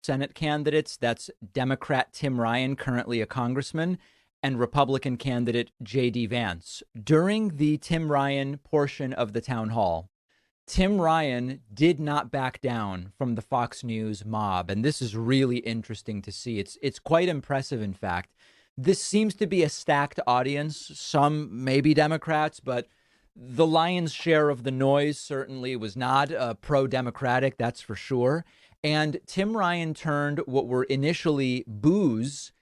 Senate candidates. That's Democrat Tim Ryan, currently a congressman, and Republican candidate J.D. Vance. During the Tim Ryan portion of the town hall, Tim Ryan did not back down from the Fox News mob. And this is really interesting to see. It's quite impressive, in fact. This seems to be a stacked audience. Some maybe Democrats, but the lion's share of the noise certainly was not pro-democratic, that's for sure. And Tim Ryan turned what were initially boos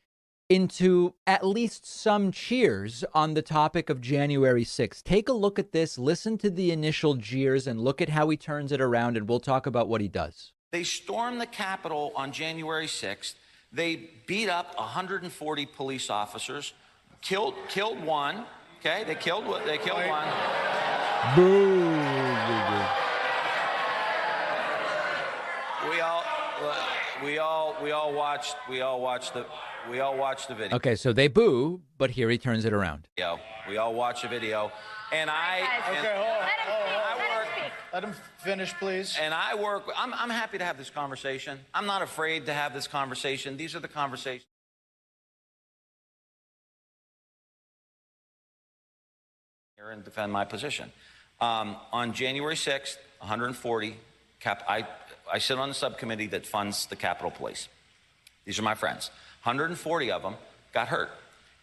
into at least some cheers on the topic of January 6th. Take a look at this, listen to the initial jeers, and look at how he turns it around, and we'll talk about what he does. They stormed the Capitol on January 6th. They beat up 140 police officers, killed one. Okay, they killed one. Boo. We all watched the video. Okay, so they boo, but here he turns it around. We all watched the video, and let him finish, please. And I'm happy to have this conversation. I'm not afraid to have this conversation. These are the conversations here and defend my position. On January 6th, 140. I sit on the subcommittee that funds the Capitol Police. These are my friends. 140 of them got hurt,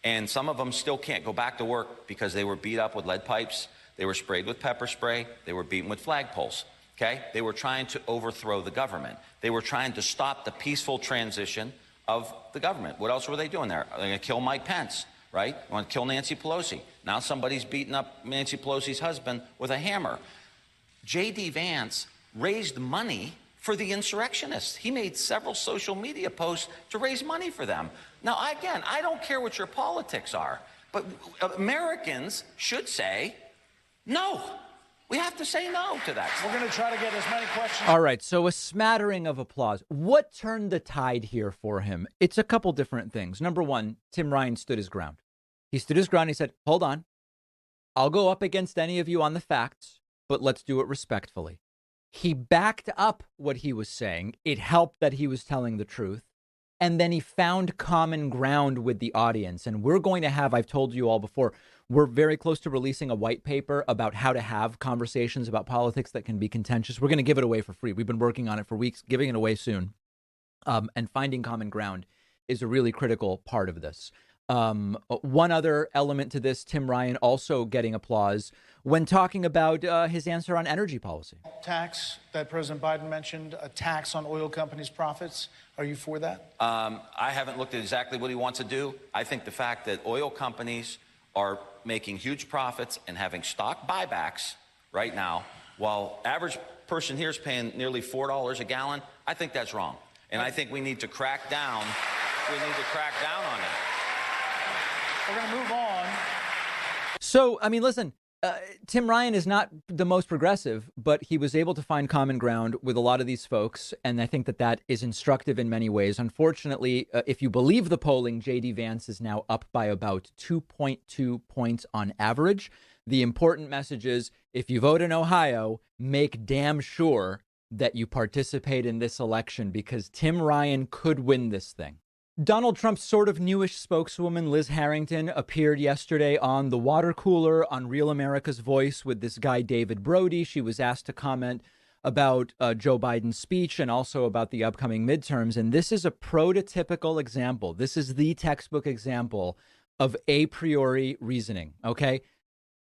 and some of them still can't go back to work because they were beat up with lead pipes, they were sprayed with pepper spray, they were beaten with flagpoles. Okay? They were trying to overthrow the government. They were trying to stop the peaceful transition of the government. What else were they doing there? They're going to kill Mike Pence, right? They want to kill Nancy Pelosi. Now somebody's beating up Nancy Pelosi's husband with a hammer. J.D. Vance raised money for the insurrectionists. He made several social media posts to raise money for them. Now, again, I don't care what your politics are, but Americans should say no. We have to say no to that. We're going to try to get as many questions. All right, so a smattering of applause. What turned the tide here for him? It's a couple different things. Number one, Tim Ryan stood his ground. He stood his ground. He said, hold on. I'll go up against any of you on the facts, but let's do it respectfully. He backed up what he was saying. It helped that he was telling the truth. And then he found common ground with the audience. And we're going to have, I've told you all before, we're very close to releasing a white paper about how to have conversations about politics that can be contentious. We're going to give it away for free. We've been working on it for weeks, giving it away soon. And finding common ground is a really critical part of this. One other element to this, Tim Ryan also getting applause when talking about his answer on energy policy. Tax that President Biden mentioned, a tax on oil companies' profits. Are you for that? I haven't looked at exactly what he wants to do. I think the fact that oil companies are making huge profits and having stock buybacks right now, while average person here is paying nearly $4 a gallon, I think that's wrong. And I think we need to crack down. We need to crack down on it. We're going to move on. So, I mean, listen, Tim Ryan is not the most progressive, but he was able to find common ground with a lot of these folks. And I think that that is instructive in many ways. Unfortunately, if you believe the polling, J.D. Vance is now up by about 2.2 points on average. The important message is if you vote in Ohio, make damn sure that you participate in this election because Tim Ryan could win this thing. Donald Trump's sort of newish spokeswoman, Liz Harrington, appeared yesterday on the water cooler on Real America's Voice with this guy, David Brody. She was asked to comment about Joe Biden's speech and also about the upcoming midterms. And this is a prototypical example. This is the textbook example of a priori reasoning. OK,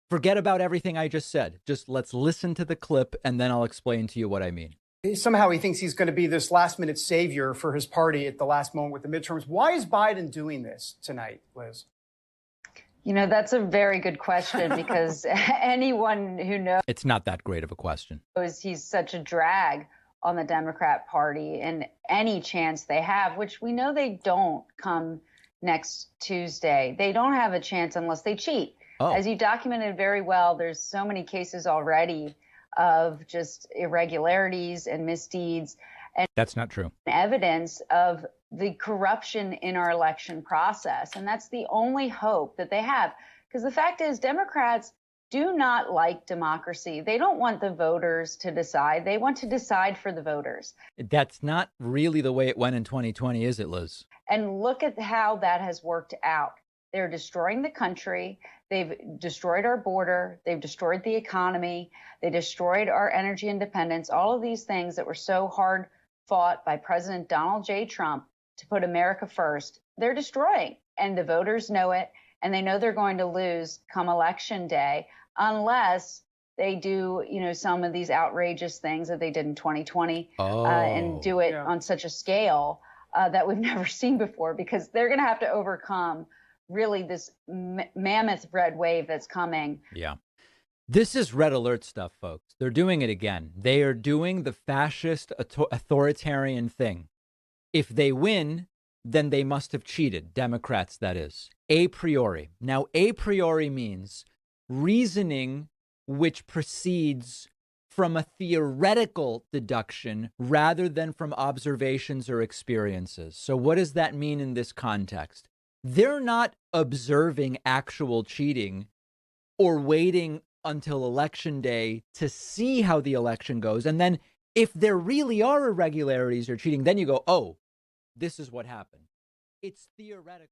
forget about everything I just said. Just let's listen to the clip and then I'll explain to you what I mean. Somehow he thinks he's going to be this last minute savior for his party at the last moment with the midterms. Why is Biden doing this tonight, Liz? You know, that's a very good question because anyone who knows. It's not that great of a question. He's such a drag on the Democrat Party and any chance they have, which we know they don't come next Tuesday. They don't have a chance unless they cheat. Oh. As you documented very well, there's so many cases already of just irregularities and misdeeds. And that's not true. Evidence of the corruption in our election process. And that's the only hope that they have. Because the fact is, Democrats, do not like democracy. They don't want the voters to decide. They want to decide for the voters. That's not really the way it went in 2020, is it, Liz? And look at how that has worked out. They're destroying the country. They've destroyed our border. They've destroyed the economy. They destroyed our energy independence. All of these things that were so hard fought by President Donald J. Trump to put America first, they're destroying. And the voters know it. And they know they're going to lose come election day unless they do, some of these outrageous things that they did in 2020 and do it on such a scale that we've never seen before, because they're going to have to overcome really this mammoth red wave that's coming. Yeah. This is red alert stuff, folks. They're doing it again. They are doing the fascist authoritarian thing. If they win, then they must have cheated. Democrats, that is. A priori. Now, a priori means reasoning which proceeds from a theoretical deduction rather than from observations or experiences. So what does that mean in this context? They're not observing actual cheating or waiting until election day to see how the election goes. And then if there really are irregularities or cheating, then you go, oh, this is what happened. It's theoretical.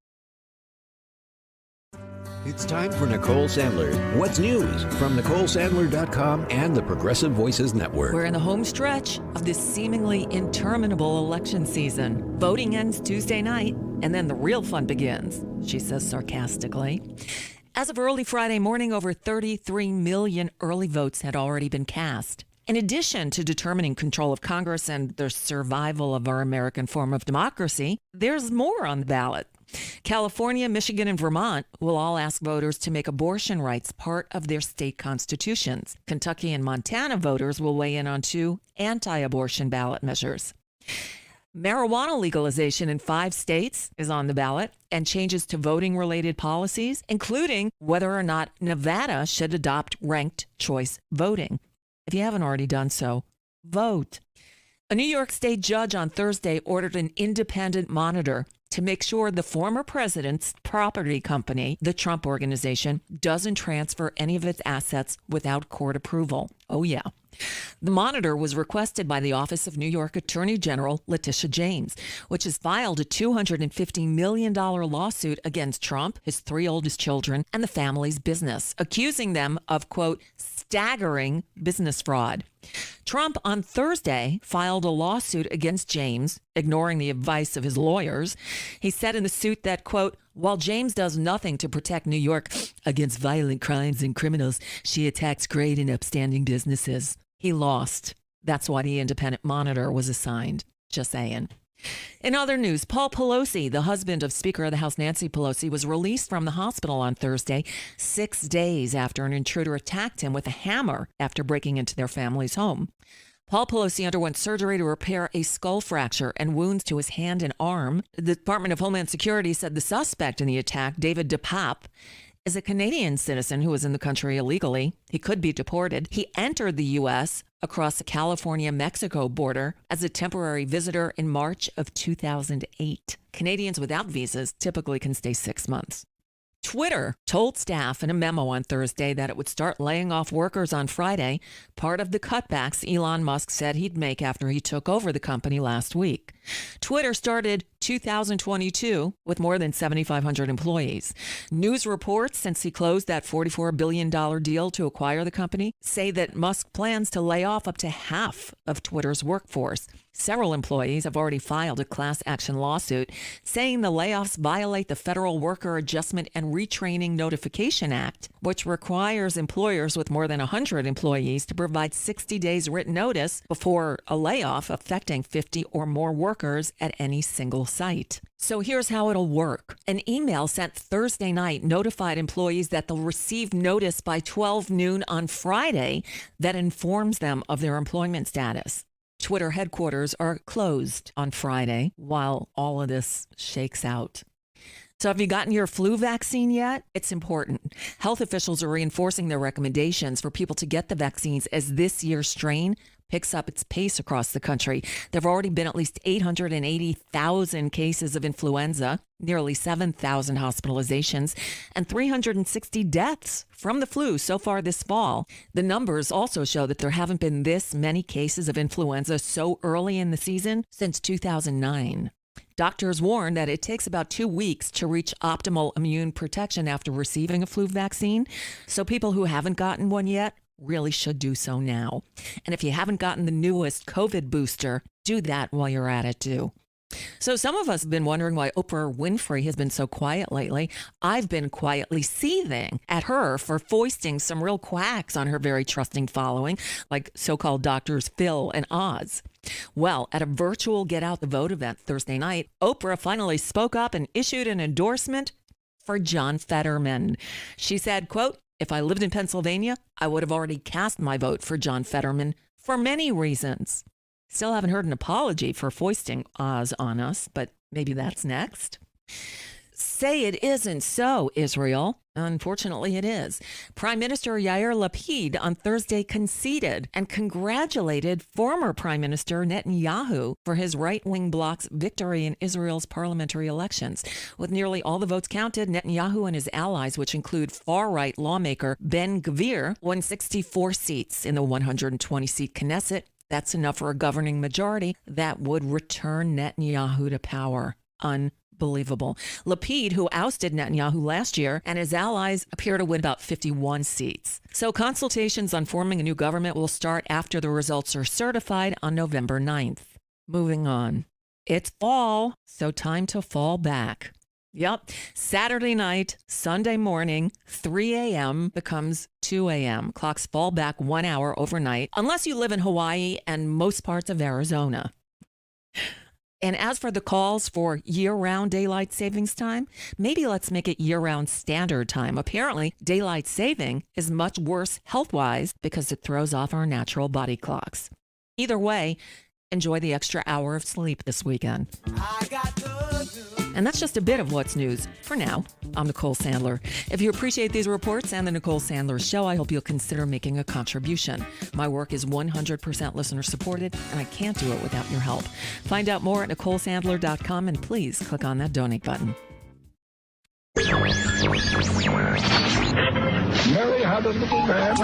It's time for Nicole Sandler's What's News from NicoleSandler.com and the Progressive Voices Network. We're in the home stretch of this seemingly interminable election season. Voting ends Tuesday night, and then the real fun begins, she says sarcastically. As of early Friday morning, over 33 million early votes had already been cast. In addition to determining control of Congress and the survival of our American form of democracy, there's more on the ballot. California, Michigan, and Vermont will all ask voters to make abortion rights part of their state constitutions. Kentucky and Montana voters will weigh in on 2 anti-abortion ballot measures. Marijuana legalization in 5 states is on the ballot, and changes to voting-related policies, including whether or not Nevada should adopt ranked choice voting. If you haven't already done so, vote. A New York State judge on Thursday ordered an independent monitor to make sure the former president's property company, the Trump Organization, doesn't transfer any of its assets without court approval. Oh, yeah. The monitor was requested by the Office of New York Attorney General Letitia James, which has filed a $250 million lawsuit against Trump, his 3 oldest children, and the family's business, accusing them of, quote, staggering business fraud. Trump on Thursday filed a lawsuit against James, ignoring the advice of his lawyers. He said in the suit that, quote, while James does nothing to protect New York against violent crimes and criminals, she attacks great and upstanding businesses. He lost. That's why the independent monitor was assigned. Just saying. In other news, Paul Pelosi, the husband of Speaker of the House Nancy Pelosi, was released from the hospital on Thursday, 6 days after an intruder attacked him with a hammer after breaking into their family's home. Paul Pelosi underwent surgery to repair a skull fracture and wounds to his hand and arm. The Department of Homeland Security said the suspect in the attack, David DePape, is a Canadian citizen who was in the country illegally. He could be deported. He entered the U.S. across the California-Mexico border as a temporary visitor in March of 2008. Canadians without visas typically can stay 6 months. Twitter told staff in a memo on Thursday that it would start laying off workers on Friday, part of the cutbacks Elon Musk said he'd make after he took over the company last week. Twitter started 2022 with more than 7,500 employees. News reports since he closed that $44 billion deal to acquire the company say that Musk plans to lay off up to half of Twitter's workforce. Several employees have already filed a class action lawsuit saying the layoffs violate the Federal Worker Adjustment and Retraining Notification Act, which requires employers with more than 100 employees to provide 60 days written notice before a layoff affecting 50 or more workers at any single site. So here's how it'll work. An email sent Thursday night notified employees that they'll receive notice by 12 noon on Friday that informs them of their employment status. Twitter headquarters are closed on Friday while all of this shakes out. So have you gotten your flu vaccine yet? It's important. Health officials are reinforcing their recommendations for people to get the vaccines as this year's strain picks up its pace across the country. There have already been at least 880,000 cases of influenza, nearly 7,000 hospitalizations, and 360 deaths from the flu so far this fall. The numbers also show that there haven't been this many cases of influenza so early in the season since 2009. Doctors warn that it takes about 2 weeks to reach optimal immune protection after receiving a flu vaccine, so people who haven't gotten one yet really should do so now. And if you haven't gotten the newest COVID booster, do that while you're at it too. So some of us have been wondering why Oprah Winfrey has been so quiet lately. I've been quietly seething at her for foisting some real quacks on her very trusting following, like so-called doctors Phil and Oz. Well, at a virtual Get Out the Vote event Thursday night, Oprah finally spoke up and issued an endorsement for John Fetterman. She said, quote, "If I lived in Pennsylvania, I would have already cast my vote for John Fetterman for many reasons." Still haven't heard an apology for foisting Oz on us, but maybe that's next. Say it isn't so, Israel. Unfortunately, it is. Prime Minister Yair Lapid on Thursday conceded and congratulated former Prime Minister Netanyahu for his right-wing bloc's victory in Israel's parliamentary elections. With nearly all the votes counted, Netanyahu and his allies, which include far-right lawmaker Ben Gvir, won 64 seats in the 120-seat Knesset. That's enough for a governing majority that would return Netanyahu to power. Unbelievable. Lapid, who ousted Netanyahu last year, and his allies appear to win about 51 seats. So consultations on forming a new government will start after the results are certified on November 9th. Moving on. It's fall, so time to fall back. Yep. Saturday night, Sunday morning, 3 a.m. becomes 2 a.m. Clocks fall back 1 hour overnight, unless you live in Hawaii and most parts of Arizona. And as for the calls for year-round daylight savings time, maybe let's make it year-round standard time. Apparently, daylight saving is much worse health-wise because it throws off our natural body clocks. Either way, enjoy the extra hour of sleep this weekend. And that's just a bit of what's news for now. I'm Nicole Sandler. If you appreciate these reports and the Nicole Sandler Show, I hope you'll consider making a contribution. My work is 100% listener supported, and I can't do it without your help. Find out more at NicoleSandler.com, and please click on that donate button. Mary had a little man.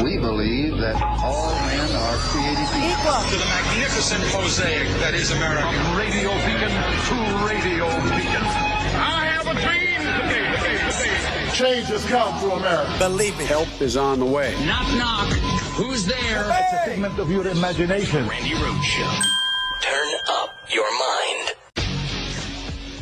We believe that all men are created equal. To the magnificent mosaic that is America. From radio beacon to radio beacon. I have a dream today. Change has come to America. Believe me. Help is on the way. Knock, knock. Who's there? Hey. It's a figment of your imagination. Randi Rhodes Show. Turn up your mind.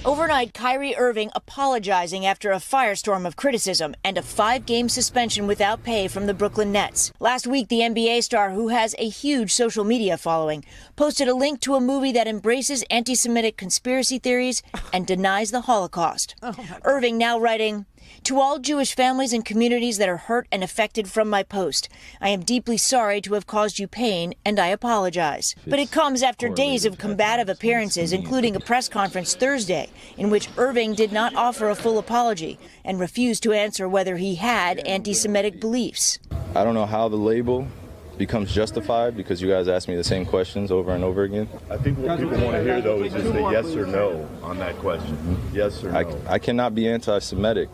Overnight, Kyrie Irving apologizing after a firestorm of criticism and a 5-game suspension without pay from the Brooklyn Nets. Last week, the NBA star, who has a huge social media following, posted a link to a movie that embraces anti-Semitic conspiracy theories and denies the Holocaust. Irving now writing, "To all Jewish families and communities that are hurt and affected from my post, I am deeply sorry to have caused you pain, and I apologize." But it comes after days of combative appearances, including a press conference Thursday, in which Irving did not offer a full apology and refused to answer whether he had anti-Semitic beliefs. I don't know how the label becomes justified because you guys ask me the same questions over and over again. I think what people want to hear, though, is just a yes or no on that question. Yes or no. I cannot be anti-Semitic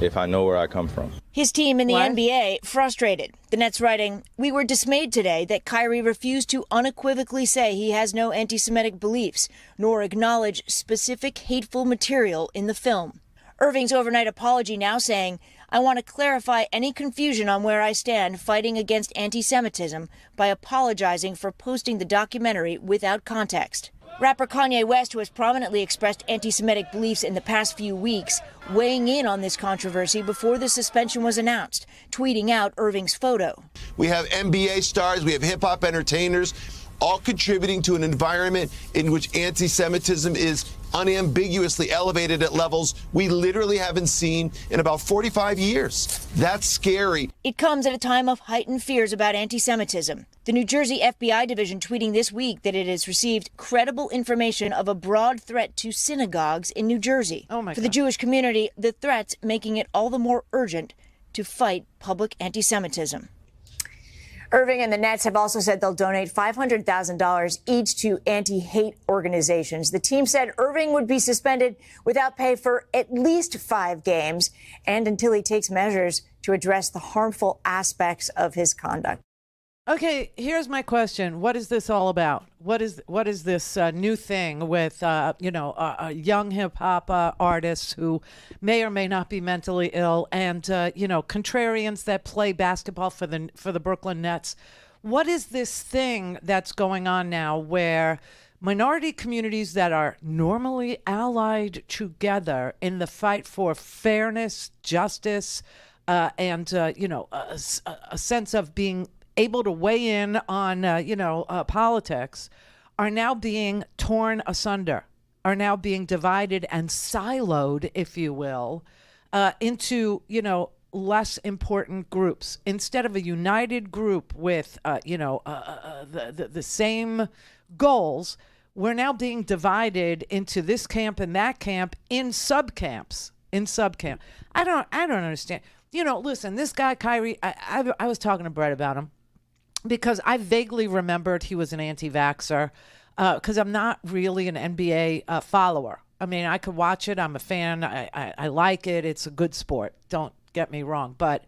if I know where I come from. His team in the NBA frustrated. The Nets writing, "We were dismayed today that Kyrie refused to unequivocally say he has no anti-Semitic beliefs, nor acknowledge specific hateful material in the film." Irving's overnight apology now saying, "I want to clarify any confusion on where I stand fighting against anti-Semitism by apologizing for posting the documentary without context." Rapper Kanye West, who has prominently expressed anti-Semitic beliefs in the past few weeks, weighing in on this controversy before the suspension was announced, tweeting out Irving's photo. We have NBA stars, we have hip-hop entertainers, all contributing to an environment in which anti-Semitism is unambiguously elevated at levels we literally haven't seen in about 45 years. That's scary. It comes at a time of heightened fears about anti-Semitism. The New Jersey FBI division tweeting this week that it has received credible information of a broad threat to synagogues in New Jersey. For the Jewish community, the threats making it all the more urgent to fight public anti-Semitism. Irving and the Nets have also said they'll donate $500,000 each to anti-hate organizations. The team said Irving would be suspended without pay for at least 5 games and until he takes measures to address the harmful aspects of his conduct. Okay, here's my question. What is this all about? What is this new thing with, young hip-hop artists who may or may not be mentally ill and, contrarians that play basketball for the Brooklyn Nets? What is this thing that's going on now where minority communities that are normally allied together in the fight for fairness, justice, and, a sense of being able to weigh in on, politics, are now being torn asunder, are now being divided and siloed, if you will, into, less important groups. Instead of a united group with, the same goals, we're now being divided into this camp and that camp in subcamps. I don't understand. Listen, this guy, Kyrie, I was talking to Brett about him, because I vaguely remembered he was an anti-vaxxer, because I'm not really an NBA follower. I mean, I could watch it. I'm a fan. I like it. It's a good sport. Don't get me wrong. But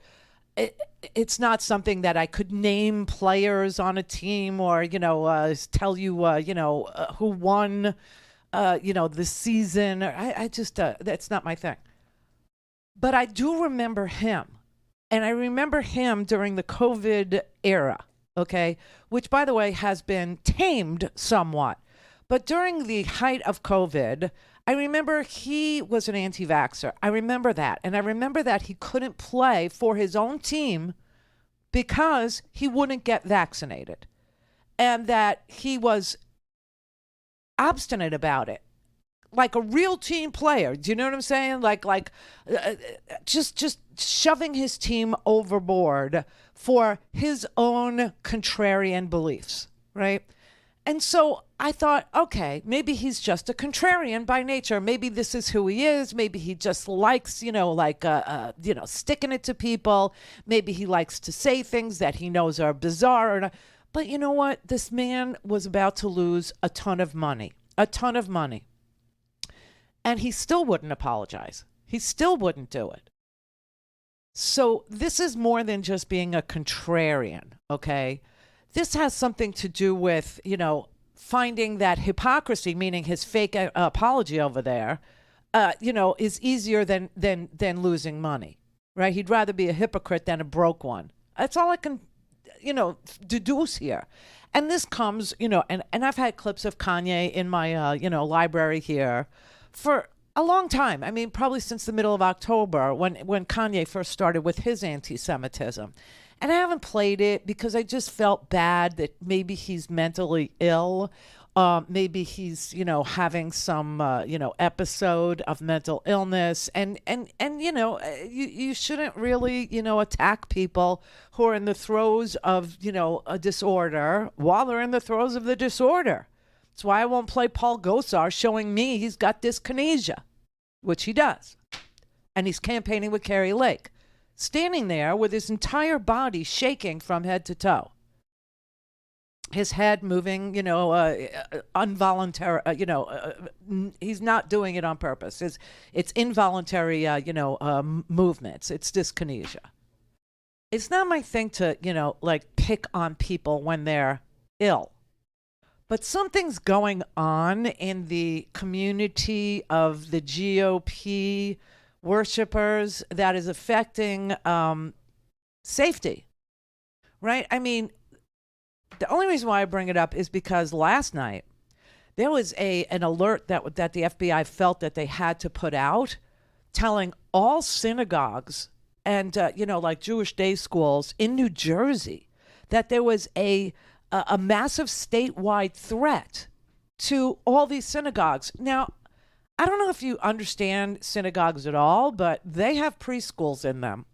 it's not something that I could name players on a team or, tell you, who won, this season. I just, that's not my thing. But I do remember him. And I remember him during the COVID era. Okay, which, by the way, has been tamed somewhat. But during the height of COVID, I remember he was an anti-vaxxer. I remember that. And I remember that he couldn't play for his own team because he wouldn't get vaccinated. And that he was obstinate about it. Like a real team player. Do you know what I'm saying? Just shoving his team overboard for his own contrarian beliefs, right? And so I thought, okay, maybe he's just a contrarian by nature. Maybe this is who he is. Maybe he just likes, sticking it to people. Maybe he likes to say things that he knows are bizarre. But you know what? This man was about to lose a ton of money. And he still wouldn't apologize. He still wouldn't do it. So this is more than just being a contrarian, okay? This has something to do with, finding that hypocrisy, meaning his fake apology over there, is easier than losing money, right? He'd rather be a hypocrite than a broke one. That's all I can, deduce here. And this comes, and I've had clips of Kanye in my, library here for a long time. I mean, probably since the middle of October when Kanye first started with his anti-Semitism. And I haven't played it because I just felt bad that maybe he's mentally ill. Maybe he's, having some, episode of mental illness. And you shouldn't really, attack people who are in the throes of, a disorder while they're in the throes of the disorder. That's why I won't play Paul Gosar showing me he's got dyskinesia, which he does. And he's campaigning with Carrie Lake, standing there with his entire body shaking from head to toe. His head moving, involuntary, he's not doing it on purpose. It's involuntary, movements. It's dyskinesia. It's not my thing to, pick on people when they're ill. But something's going on in the community of the GOP worshipers that is affecting safety, right? I mean, the only reason why I bring it up is because last night there was an alert that the FBI felt that they had to put out, telling all synagogues and Jewish day schools in New Jersey that there was a massive statewide threat to all these synagogues. Now, I don't know if you understand synagogues at all, but they have preschools in them.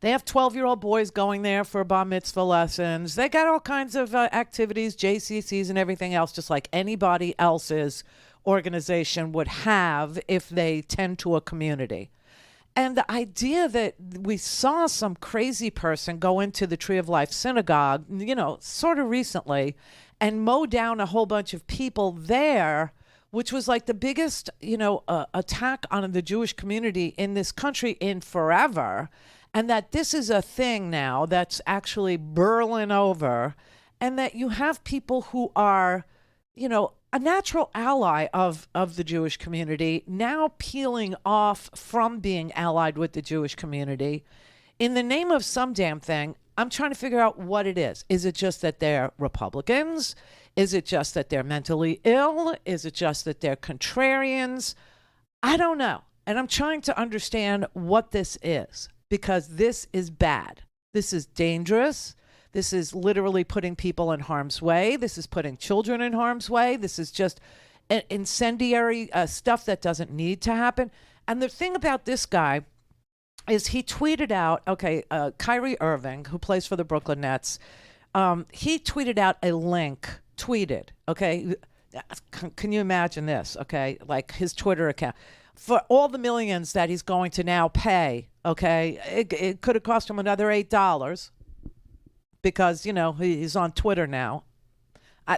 They have 12-year-old boys going there for bar mitzvah lessons. They got all kinds of activities, JCCs and everything else, just like anybody else's organization would have if they tend to a community. And the idea that we saw some crazy person go into the Tree of Life synagogue, sort of recently, and mow down a whole bunch of people there, which was like the biggest, attack on the Jewish community in this country in forever, and that this is a thing now that's actually burling over, and that you have people who are, a natural ally of the Jewish community now peeling off from being allied with the Jewish community in the name of some damn thing. I'm trying to figure out what it is. Is it just that they're Republicans? Is it just that they're mentally ill? Is it just that they're contrarians? I don't know. And I'm trying to understand what this is, because this is bad. This is dangerous. This is literally putting people in harm's way. This is putting children in harm's way. This is just incendiary stuff that doesn't need to happen. And the thing about this guy is he tweeted out, Kyrie Irving, who plays for the Brooklyn Nets, he tweeted out a link, okay? Can you imagine this, okay? Like his Twitter account. For all the millions that he's going to now pay, okay? It could have cost him another $8 because, he's on Twitter now.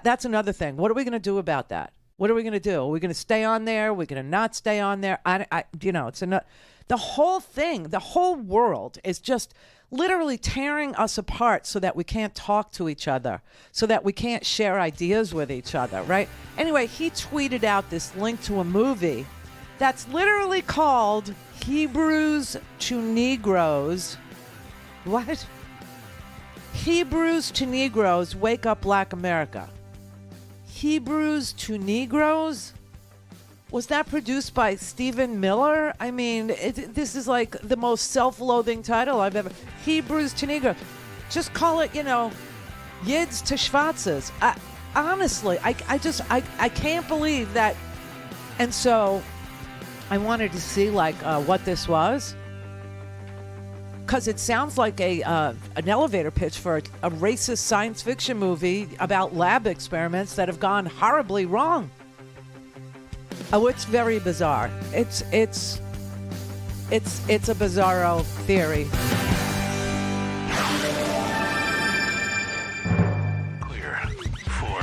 That's another thing. What are we going to do about that? What are we going to do? Are we going to stay on there? Are we going to not stay on there? The whole thing, the whole world is just literally tearing us apart so that we can't talk to each other, so that we can't share ideas with each other, right? Anyway, he tweeted out this link to a movie that's literally called Hebrews to Negroes. What? Hebrews to Negroes, Wake Up Black America. Hebrews to Negroes? Was that produced by Stephen Miller? I mean, this is like the most self-loathing title I've ever... Hebrews to Negroes. Just call it, Yids to Schwarzes. Honestly, I can't believe that. And so I wanted to see, what this was. Because it sounds like an elevator pitch for a racist science fiction movie about lab experiments that have gone horribly wrong. Oh, it's very bizarre. It's a bizarro theory. Clear for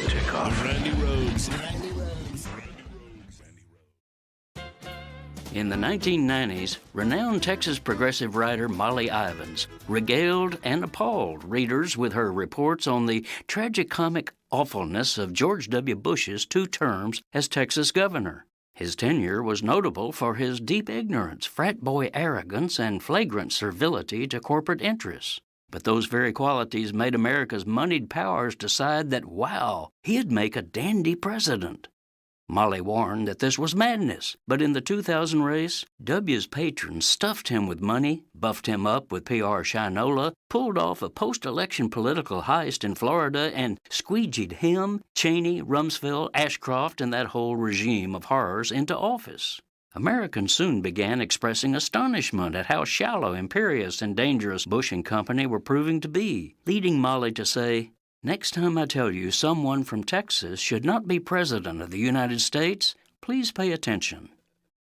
takeoff. Randi Rhodes. In the 1990s, renowned Texas progressive writer Molly Ivins regaled and appalled readers with her reports on the tragicomic awfulness of George W. Bush's 2 terms as Texas governor. His tenure was notable for his deep ignorance, frat boy arrogance, and flagrant servility to corporate interests. But those very qualities made America's moneyed powers decide that, wow, he'd make a dandy president. Molly warned that this was madness, but in the 2000 race, W's patrons stuffed him with money, buffed him up with PR shinola, pulled off a post-election political heist in Florida, and squeegeed him, Cheney, Rumsfeld, Ashcroft, and that whole regime of horrors into office. Americans soon began expressing astonishment at how shallow, imperious, and dangerous Bush and company were proving to be, leading Molly to say, "Next time I tell you someone from Texas should not be president of the United States, please pay attention."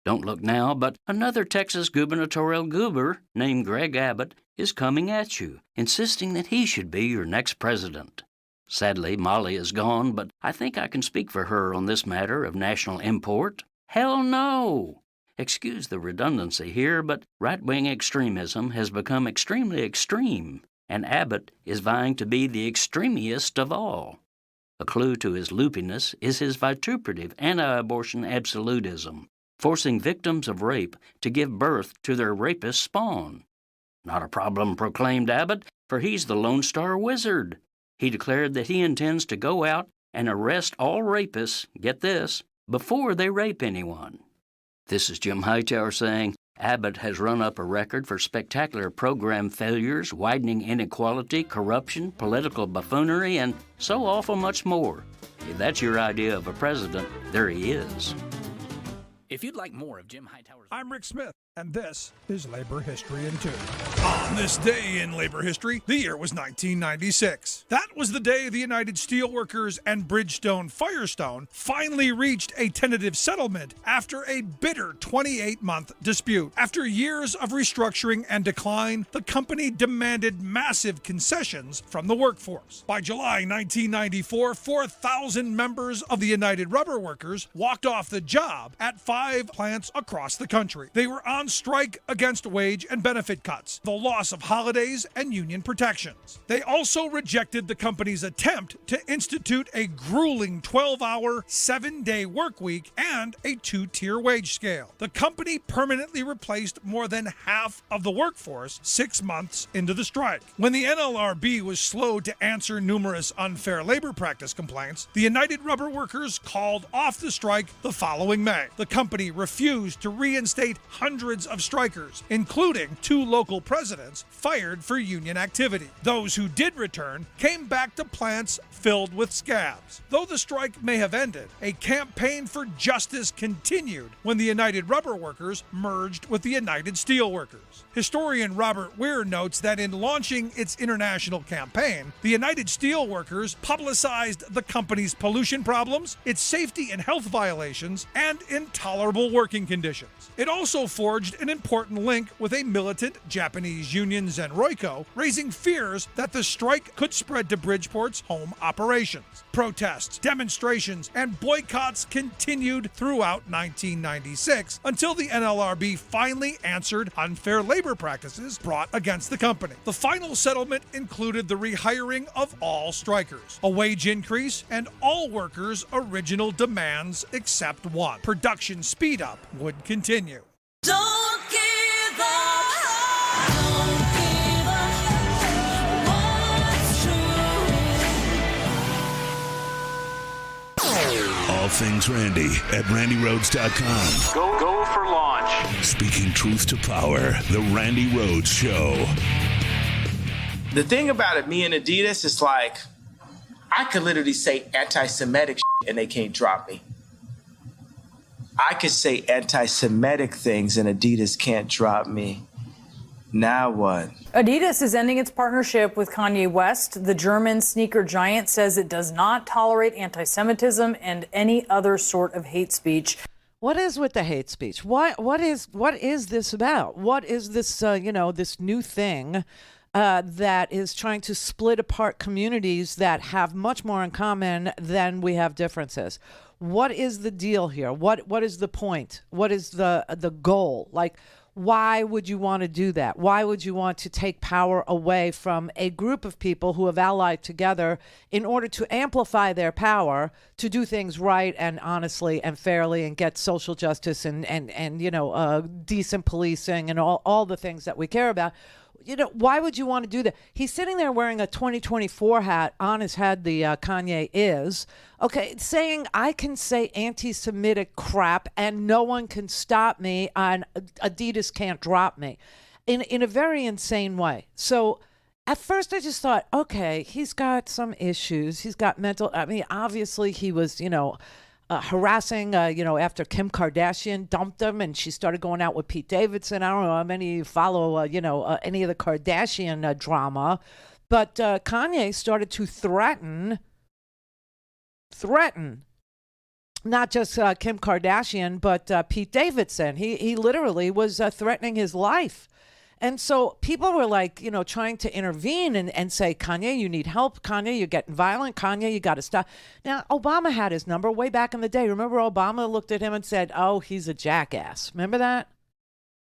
Don't look now, but another Texas gubernatorial goober named Greg Abbott is coming at you, insisting that he should be your next president. Sadly, Molly is gone, but I think I can speak for her on this matter of national import. Hell no! Excuse the redundancy here, but right-wing extremism has become extremely extreme, and Abbott is vying to be the extremiest of all. A clue to his loopiness is his vituperative anti-abortion absolutism, forcing victims of rape to give birth to their rapist spawn. Not a problem, proclaimed Abbott, for he's the Lone Star Wizard. He declared that he intends to go out and arrest all rapists, get this, before they rape anyone. This is Jim Hightower saying, Abbott has run up a record for spectacular program failures, widening inequality, corruption, political buffoonery, and so awful much more. If that's your idea of a president, there he is. If you'd like more of Jim Hightower's... I'm Rick Smith. And this is Labor History in 2. On this day in labor history, the year was 1996. That was the day the United Steelworkers and Bridgestone Firestone finally reached a tentative settlement after a bitter 28-month dispute. After years of restructuring and decline, the company demanded massive concessions from the workforce. By July 1994, 4,000 members of the United Rubber Workers walked off the job at 5 plants across the country. They were on strike against wage and benefit cuts, the loss of holidays, and union protections. They also rejected the company's attempt to institute a grueling 12-hour, 7-day work week and a 2-tier wage scale. The company permanently replaced more than half of the workforce 6 months into the strike. When the NLRB was slow to answer numerous unfair labor practice complaints, the United Rubber Workers called off the strike the following May. The company refused to reinstate hundreds of strikers, including 2 local presidents fired for union activity. Those who did return came back to plants filled with scabs. Though the strike may have ended, a campaign for justice continued when the United Rubber Workers merged with the United Steelworkers. Historian Robert Weir notes that in launching its international campaign, the United Steelworkers publicized the company's pollution problems, its safety and health violations, and intolerable working conditions. It also forged an important link with a militant Japanese union Zenroiko, raising fears that the strike could spread to Bridgeport's home operations. Protests, demonstrations, and boycotts continued throughout 1996 until the NLRB finally answered unfair labor practices brought against the company. The final settlement included the rehiring of all strikers, a wage increase, and all workers' original demands except one. Production speed up would continue. Don't give up, don't give up what's true. All things Randi at RandiRhodes.com. Go for launch. Speaking truth to power, the Randi Rhodes Show. The thing about it, me and Adidas, is like, I could literally say anti-Semitic shit and they can't drop me. I could say anti-Semitic things and Adidas can't drop me. Now what? Adidas is ending its partnership with Kanye West. The German sneaker giant says it does not tolerate anti-Semitism and any other sort of hate speech. What is with the hate speech? What is this about? What is this, this new thing that is trying to split apart communities that have much more in common than we have differences? What is the deal here? What is the point? What is the goal? Like, why would you want to do that? Why would you want to take power away from a group of people who have allied together in order to amplify their power to do things right and honestly and fairly and get social justice and decent policing and all the things that we care about? Why would you want to do that? He's sitting there wearing a 2024 hat on his head, the Kanye is, okay, saying I can say anti-Semitic crap and no one can stop me and Adidas can't drop me in a very insane way. So at first I just thought, okay, he's got some issues. He's got obviously he was, harassing, after Kim Kardashian dumped him and she started going out with Pete Davidson. I don't know how many of you follow, any of the Kardashian drama, but Kanye started to threaten not just Kim Kardashian, but Pete Davidson. He literally was threatening his life. And so people were like, trying to intervene and say, Kanye, you need help. Kanye, you're getting violent. Kanye, you got to stop. Now, Obama had his number way back in the day. Remember Obama looked at him and said, oh, he's a jackass. Remember that?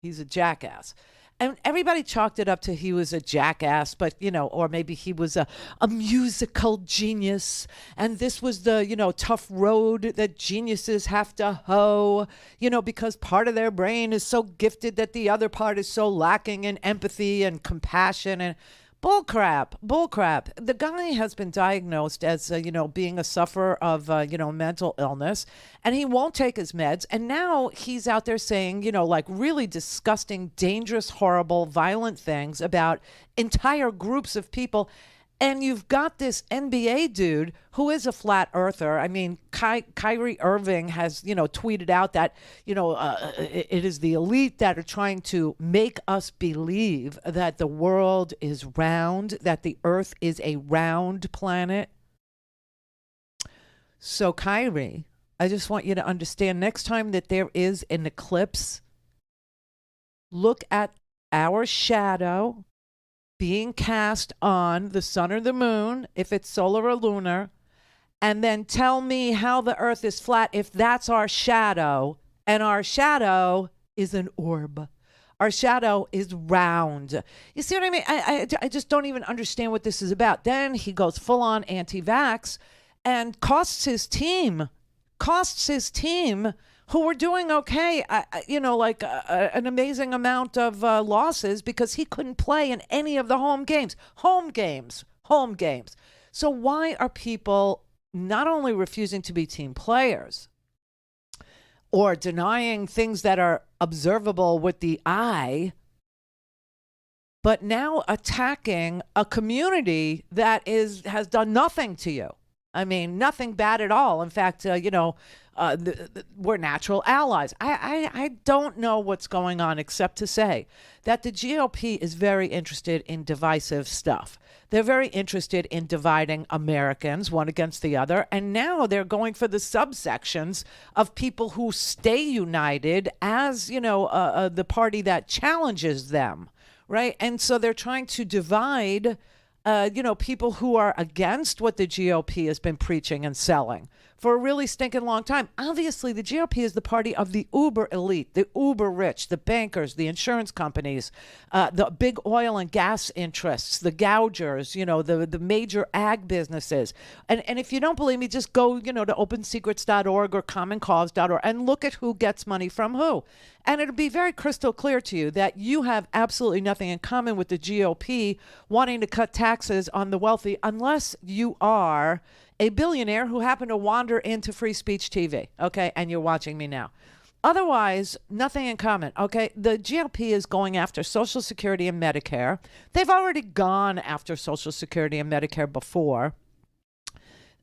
He's a jackass. And everybody chalked it up to he was a jackass, but, or maybe he was a musical genius. And this was the, tough road that geniuses have to hoe, because part of their brain is so gifted that the other part is so lacking in empathy and compassion and bullcrap. The guy has been diagnosed as, being a sufferer of, mental illness, and he won't take his meds. And now he's out there saying, really disgusting, dangerous, horrible, violent things about entire groups of people. And you've got this NBA dude who is a flat earther. I mean, Kyrie Irving has, tweeted out that, it is the elite that are trying to make us believe that the world is round, that the earth is a round planet. So, Kyrie, I just want you to understand, next time that there is an eclipse, look at our shadow being cast on the sun or the moon, if it's solar or lunar, and then tell me how the earth is flat if that's our shadow, and our shadow is an orb. Our shadow is round. You see what I mean? I just don't even understand what this is about. Then he goes full on anti-vax and costs his team who were doing okay, an amazing amount of losses because he couldn't play in any of the home games. So why are people not only refusing to be team players or denying things that are observable with the eye, but now attacking a community that has done nothing to you? I mean, nothing bad at all. In fact, we're natural allies. I don't know what's going on except to say that the GOP is very interested in divisive stuff. They're very interested in dividing Americans one against the other. And now they're going for the subsections of people who stay united as, the party that challenges them. Right. And so they're trying to divide people who are against what the GOP has been preaching and selling for a really stinking long time. Obviously, the GOP is the party of the uber elite, the uber rich, the bankers, the insurance companies, the big oil and gas interests, the gougers, the major ag businesses. And if you don't believe me, just go, to opensecrets.org or commoncause.org and look at who gets money from who. And it'll be very crystal clear to you that you have absolutely nothing in common with the GOP wanting to cut taxes on the wealthy unless you are a billionaire who happened to wander into free speech TV, okay, and you're watching me now. Otherwise, nothing in common, okay? The GOP is going after Social Security and Medicare. They've already gone after Social Security and Medicare before.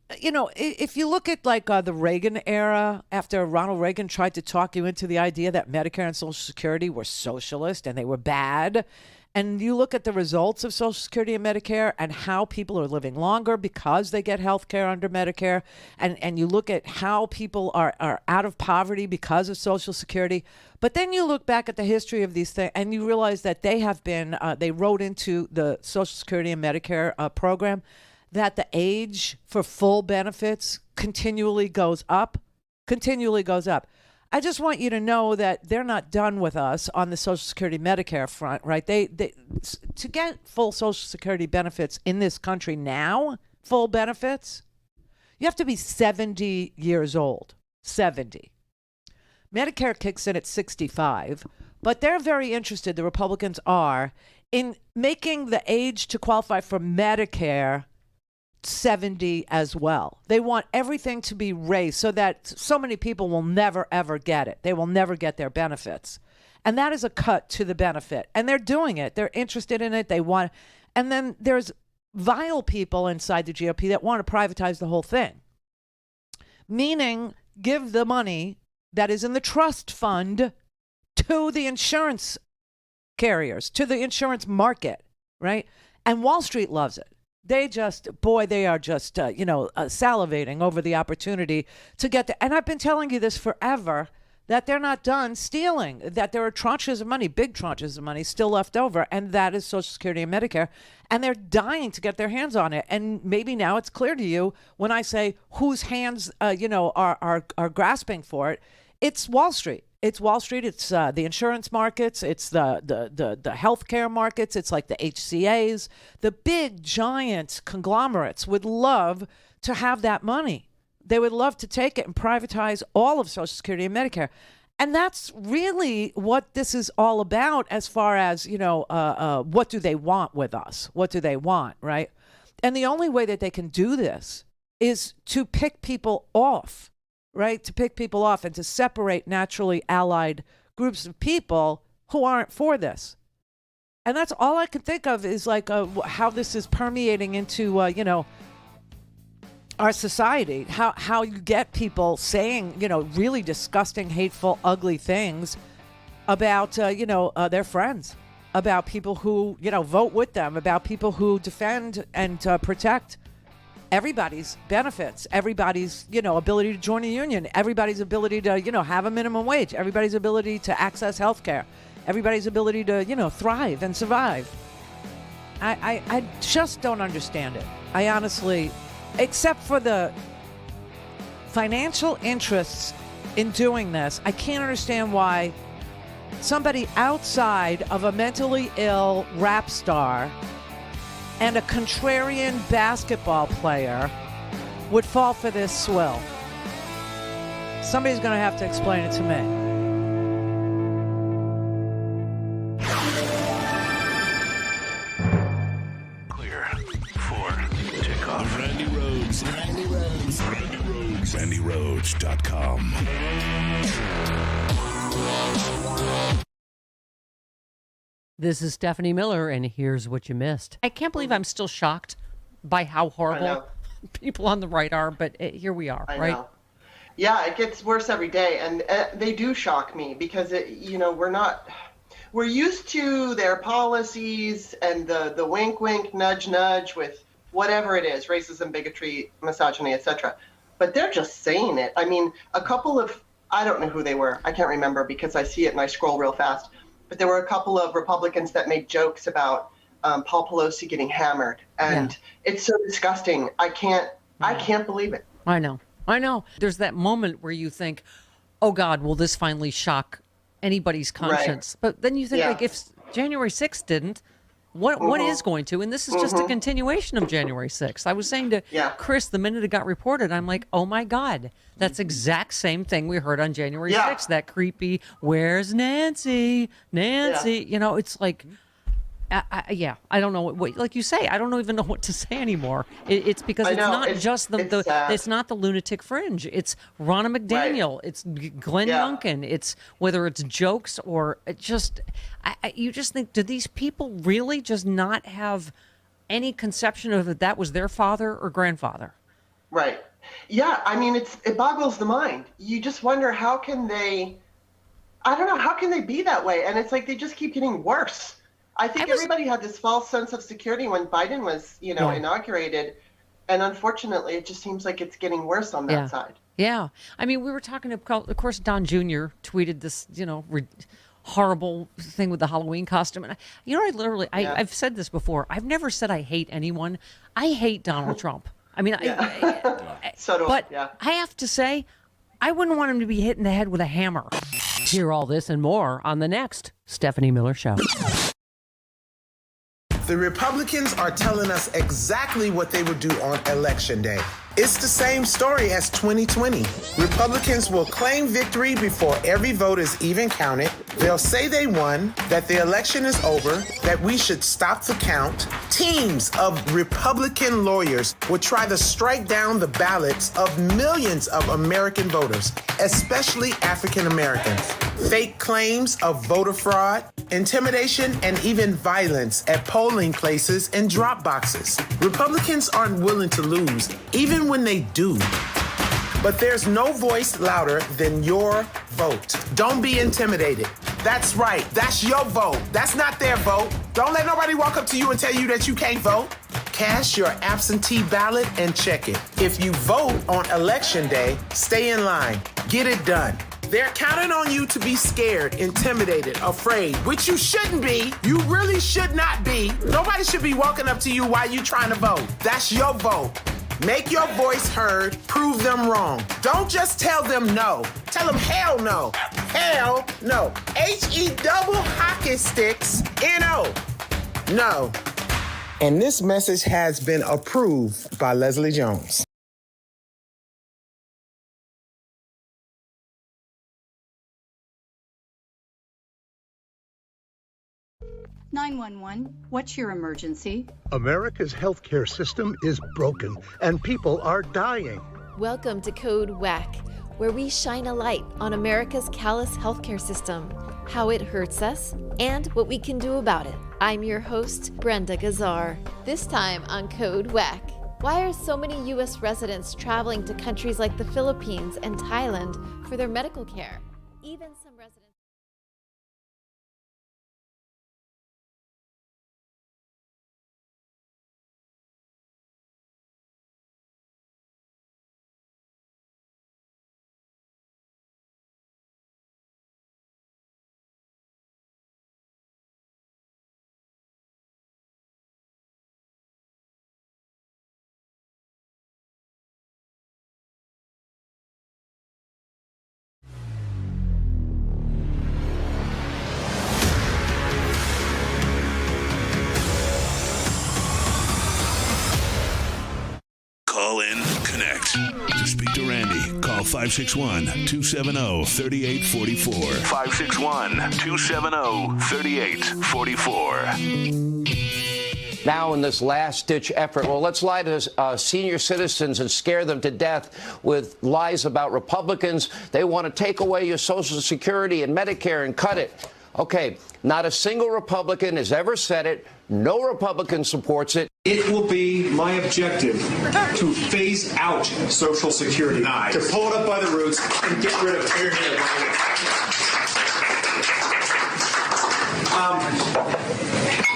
If you look at the Reagan era, after Ronald Reagan tried to talk you into the idea that Medicare and Social Security were socialist and they were bad, and you look at the results of Social Security and Medicare and how people are living longer because they get health care under Medicare, and you look at how people are out of poverty because of Social Security. But then you look back at the history of these things and you realize that they have been, they wrote into the Social Security and Medicare program that the age for full benefits continually goes up. I just want you to know that they're not done with us on the Social Security Medicare front, right? They to get full Social Security benefits in this country now, full benefits, you have to be 70 years old. 70. Medicare kicks in at 65, but they're very interested, the Republicans are, in making the age to qualify for Medicare 70 as well. They want everything to be raised so that so many people will never, ever get it. They will never get their benefits. And that is a cut to the benefit. And they're doing it. They're interested in it. They want, and then there's vile people inside the GOP that want to privatize the whole thing. Meaning, give the money that is in the trust fund to the insurance carriers, to the insurance market, right? And Wall Street loves it. They are just salivating over the opportunity to get and I've been telling you this forever, that they're not done stealing, that there are tranches of money, big tranches of money still left over, and that is Social Security and Medicare, and they're dying to get their hands on it. And maybe now it's clear to you when I say whose hands, are grasping for it. It's Wall Street. It's Wall Street. It's the insurance markets. It's the healthcare markets. It's like the HCAs. The big giant conglomerates would love to have that money. They would love to take it and privatize all of Social Security and Medicare. And that's really what this is all about as far as, what do they want with us? What do they want, right? And the only way that they can do this is to pick people off. Right? To pick people off and to separate naturally allied groups of people who aren't for this. And that's all I can think of is like how this is permeating into, our society. How you get people saying, really disgusting, hateful, ugly things about, their friends, about people who, vote with them, about people who defend and protect everybody's benefits, everybody's, ability to join a union, everybody's ability to, have a minimum wage, everybody's ability to access health care, everybody's ability to, thrive and survive. I just don't understand it. I honestly, except for the financial interests in doing this, I can't understand why somebody outside of a mentally ill rap star and a contrarian basketball player would fall for this swill. Somebody's going to have to explain it to me. Randi Rhodes. RandiRhodes.com. This is Stephanie Miller, and here's what you missed. I can't believe I'm still shocked by how horrible people on the right are, but here we are, I right? know. Yeah, it gets worse every day, and they do shock me because we're used to their policies and the wink, wink, nudge, nudge with whatever it is, racism, bigotry, misogyny, etc. But they're just saying it. I mean, a couple of, I don't know who they were. I can't remember because I see it and I scroll real fast. But there were a couple of Republicans that made jokes about Paul Pelosi getting hammered. And it's so disgusting. I can't believe it. I know. There's that moment where you think, oh God, will this finally shock anybody's conscience? Right. But then you think, like, if January 6th didn't, what is going to? And this is just a continuation of January 6th. I was saying to Chris the minute it got reported, I'm like, oh my God, that's exact same thing we heard on January 6th. That creepy, where's Nancy? Nancy, it's like, I don't know what, like you say, I don't even know what to say anymore. It's because it's not just it's not the lunatic fringe. It's Ronna McDaniel. It's Glenn Youngkin. It's whether it's jokes or just, you just think, do these people really just not have any conception of that was their father or grandfather? Right. Yeah. I mean, it boggles the mind. You just wonder how can they be that way? And it's like they just keep getting worse. I think everybody had this false sense of security when Biden was, inaugurated. And unfortunately, it just seems like it's getting worse on that side. Yeah. I mean, we were talking about, of course, Don Jr. tweeted this, horrible thing with the Halloween costume. And, I've said this before. I've never said I hate anyone. I hate Donald Trump. I mean, so do I have to say, I wouldn't want him to be hit in the head with a hammer. Hear all this and more on the next Stephanie Miller Show. The Republicans are telling us exactly what they would do on Election Day. It's the same story as 2020. Republicans will claim victory before every vote is even counted. They'll say they won, that the election is over, that we should stop the count. Teams of Republican lawyers will try to strike down the ballots of millions of American voters, especially African Americans. Fake claims of voter fraud, intimidation, and even violence at polling places and drop boxes. Republicans aren't willing to lose, even when they do. But there's no voice louder than your vote. Don't be intimidated. That's right. That's your vote. That's not their vote. Don't let nobody walk up to you and tell you that you can't vote. Cast your absentee ballot and check it. If you vote on Election Day, stay in line. Get it done. They're counting on you to be scared, intimidated, afraid, which you shouldn't be. You really should not be. Nobody should be walking up to you while you're trying to vote. That's your vote. Make your voice heard. Prove them wrong. Don't just tell them no. Tell them hell no. Hell no. H-E double hockey sticks N-O. No. And this message has been approved by Leslie Jones. (911), what's your emergency? America's healthcare system is broken and people are dying. Welcome to Code WAC, where we shine a light on America's callous healthcare system. how it hurts us, and what we can do about it. I'm your host, Brenda Gazar. This time on Code Whack. Why are so many U.S. residents traveling to countries like the Philippines and Thailand for their medical care? Even some residents... Call in, connect. To speak to Randi, call 561-270-3844. 561-270-3844. Now in this last-ditch effort, well, let's lie to senior citizens and scare them to death with lies about Republicans. They want to take away your Social Security and Medicare and cut it. Okay, not a single Republican has ever said it. No Republican supports it. It will be my objective to phase out Social Security, to pull it up by the roots and get rid of it.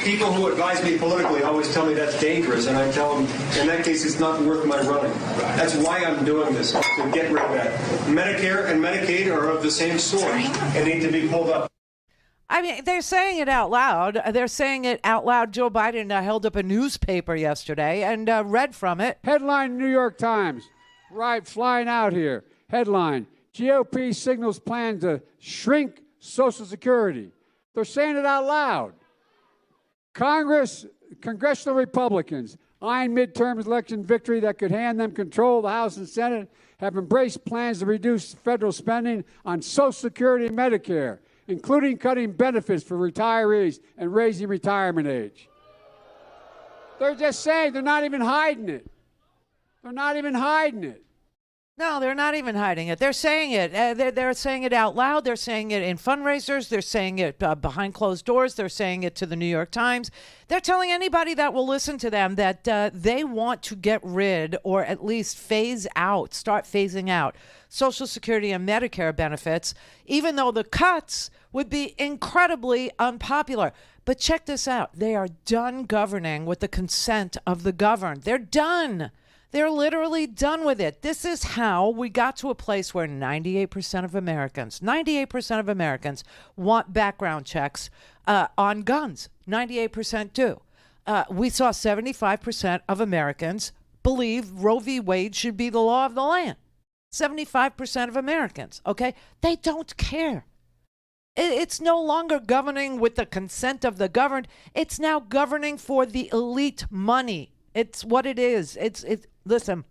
People who advise me politically always tell me that's dangerous, and I tell them, in that case, it's not worth my running. That's why I'm doing this, to get rid of that. Medicare and Medicaid are of the same sort and need to be pulled up. I mean, they're saying it out loud. They're saying it out loud. Joe Biden held up a newspaper yesterday and read from it. Headline New York Times. Right, flying out here. Headline, GOP signals plan to shrink Social Security. They're saying it out loud. Congressional Republicans, eyeing midterm election victory that could hand them control of the House and Senate, have embraced plans to reduce federal spending on Social Security and Medicare, including cutting benefits for retirees and raising retirement age. They're just saying, they're not even hiding it. They're not even hiding it. No, they're not even hiding it. They're saying it. They're saying it out loud. They're saying it in fundraisers. They're saying it behind closed doors. They're saying it to the New York Times. They're telling anybody that will listen to them that they want to get rid, or at least start phasing out Social Security and Medicare benefits, even though the cuts would be incredibly unpopular. But check this out. They are done governing with the consent of the governed. They're done. They're literally done with it. This is how we got to a place where 98% of Americans want background checks on guns. 98% do. We saw 75% of Americans believe Roe v. Wade should be the law of the land. 75% of Americans, okay? They don't care. It's no longer governing with the consent of the governed. It's now governing for the elite money. It's what it is. Listen,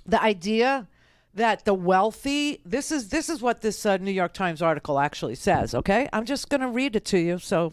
the idea that the wealthy, this is what this New York Times article actually says, okay? I'm just going to read it to you. So,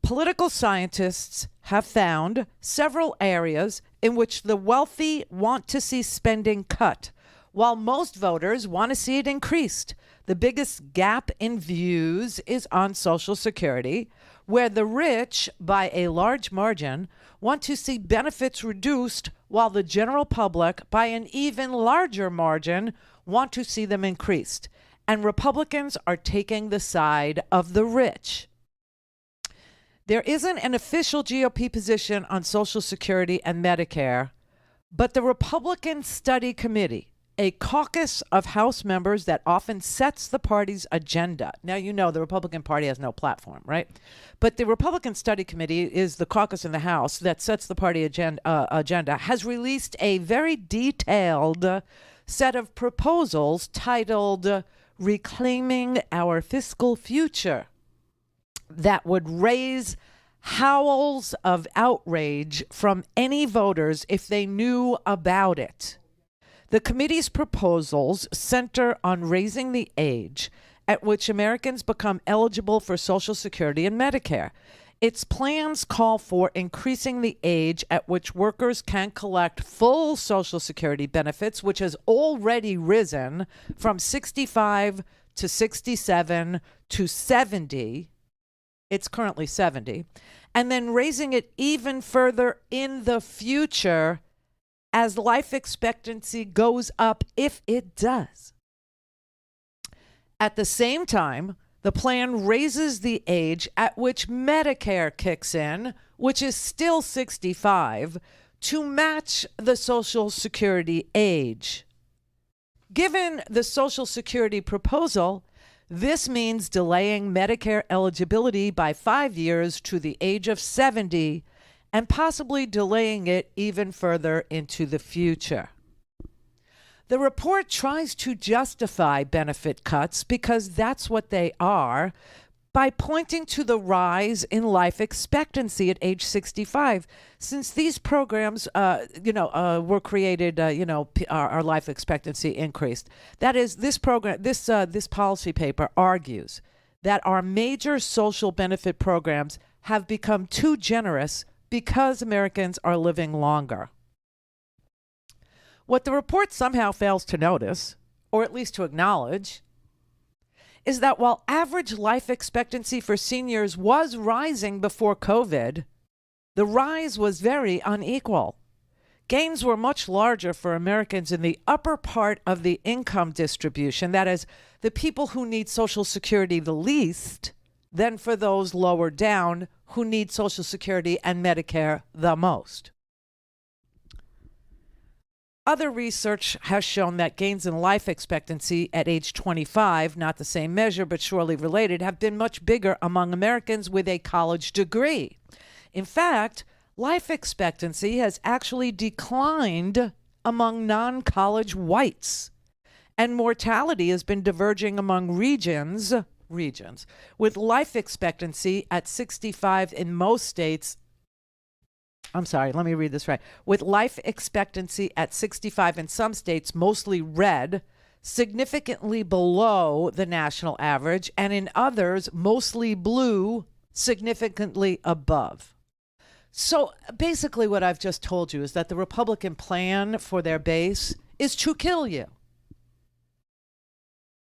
political scientists have found several areas in which the wealthy want to see spending cut, while most voters want to see it increased. The biggest gap in views is on Social Security, where the rich, by a large margin, want to see benefits reduced, while the general public, by an even larger margin, want to see them increased. And Republicans are taking the side of the rich. There isn't an official GOP position on Social Security and Medicare, but the Republican Study Committee, a caucus of House members that often sets the party's agenda. Now, the Republican Party has no platform, right? But the Republican Study Committee is the caucus in the House that sets the party agenda, has released a very detailed set of proposals titled Reclaiming Our Fiscal Future that would raise howls of outrage from any voters if they knew about it. The committee's proposals center on raising the age at which Americans become eligible for Social Security and Medicare. Its plans call for increasing the age at which workers can collect full Social Security benefits, which has already risen from 65 to 67 to 70. It's currently 70. And then raising it even further in the future as life expectancy goes up, if it does. At the same time, the plan raises the age at which Medicare kicks in, which is still 65, to match the Social Security age. Given the Social Security proposal, this means delaying Medicare eligibility by 5 years to the age of 70 and possibly delaying it even further into the future. The report tries to justify benefit cuts because that's what they are by pointing to the rise in life expectancy at age 65. Since these programs, were created, our life expectancy increased. That is, this program, this policy paper argues that our major social benefit programs have become too generous because Americans are living longer. What the report somehow fails to notice, or at least to acknowledge, is that while average life expectancy for seniors was rising before COVID, the rise was very unequal. Gains were much larger for Americans in the upper part of the income distribution, that is, the people who need Social Security the least, than for those lower down who need Social Security and Medicare the most. Other research has shown that gains in life expectancy at age 25, not the same measure but surely related, have been much bigger among Americans with a college degree. In fact, life expectancy has actually declined among non-college whites, and mortality has been diverging among regions with life expectancy at 65 in most states. I'm sorry, let me read this right. With life expectancy at 65 in some states, mostly red, significantly below the national average, and in others, mostly blue, significantly above. So basically what I've just told you is that the Republican plan for their base is to kill you.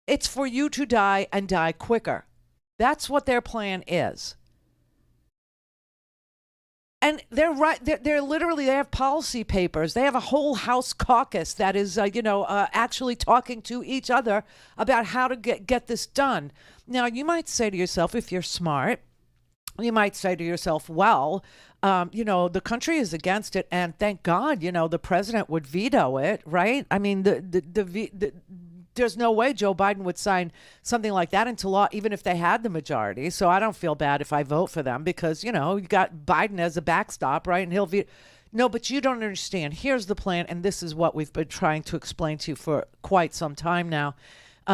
It's for you to die and die quicker. That's what their plan is. And they're right. They're literally, they have policy papers. They have a whole House caucus that is, actually talking to each other about how to get this done. Now, you might say to yourself, if you're smart, you might say to yourself, well, the country is against it, and thank God, the president would veto it, right? I mean, there's no way Joe Biden would sign something like that into law, even if they had the majority. So I don't feel bad if I vote for them because, you got Biden as a backstop, right? And he'll veto. No, but you don't understand. Here's the plan, and this is what we've been trying to explain to you for quite some time now,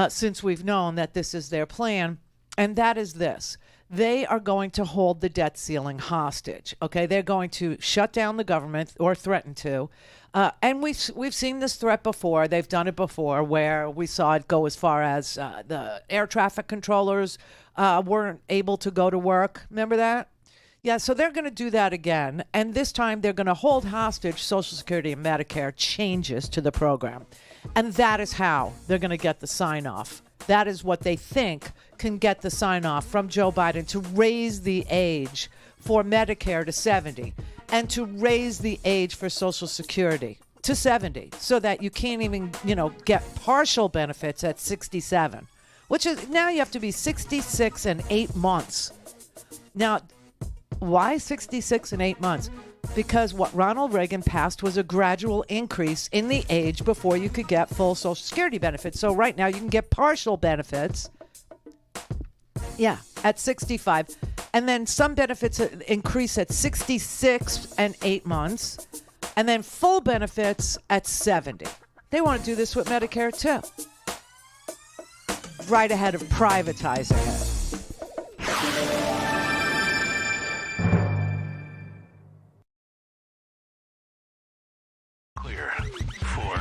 since we've known that this is their plan, and that is this. They are going to hold the debt ceiling hostage, okay? They're going to shut down the government or threaten to. And we've seen this threat before. They've done it before where we saw it go as far as the air traffic controllers weren't able to go to work. Remember that? Yeah, so they're going to do that again. And this time they're going to hold hostage Social Security and Medicare changes to the program. And that is how they're going to get the sign-off. That is what they think can get the sign-off from Joe Biden to raise the age for Medicare to 70 and to raise the age for Social Security to 70 so that you can't even, get partial benefits at 67, which is now you have to be 66 and 8 months. Now, why 66 and 8 months? Because what Ronald Reagan passed was a gradual increase in the age before you could get full Social Security benefits. So right now you can get partial benefits, at 65. And then some benefits increase at 66 and 8 months. And then full benefits at 70. They want to do this with Medicare too. Right ahead of privatizing it. Clear for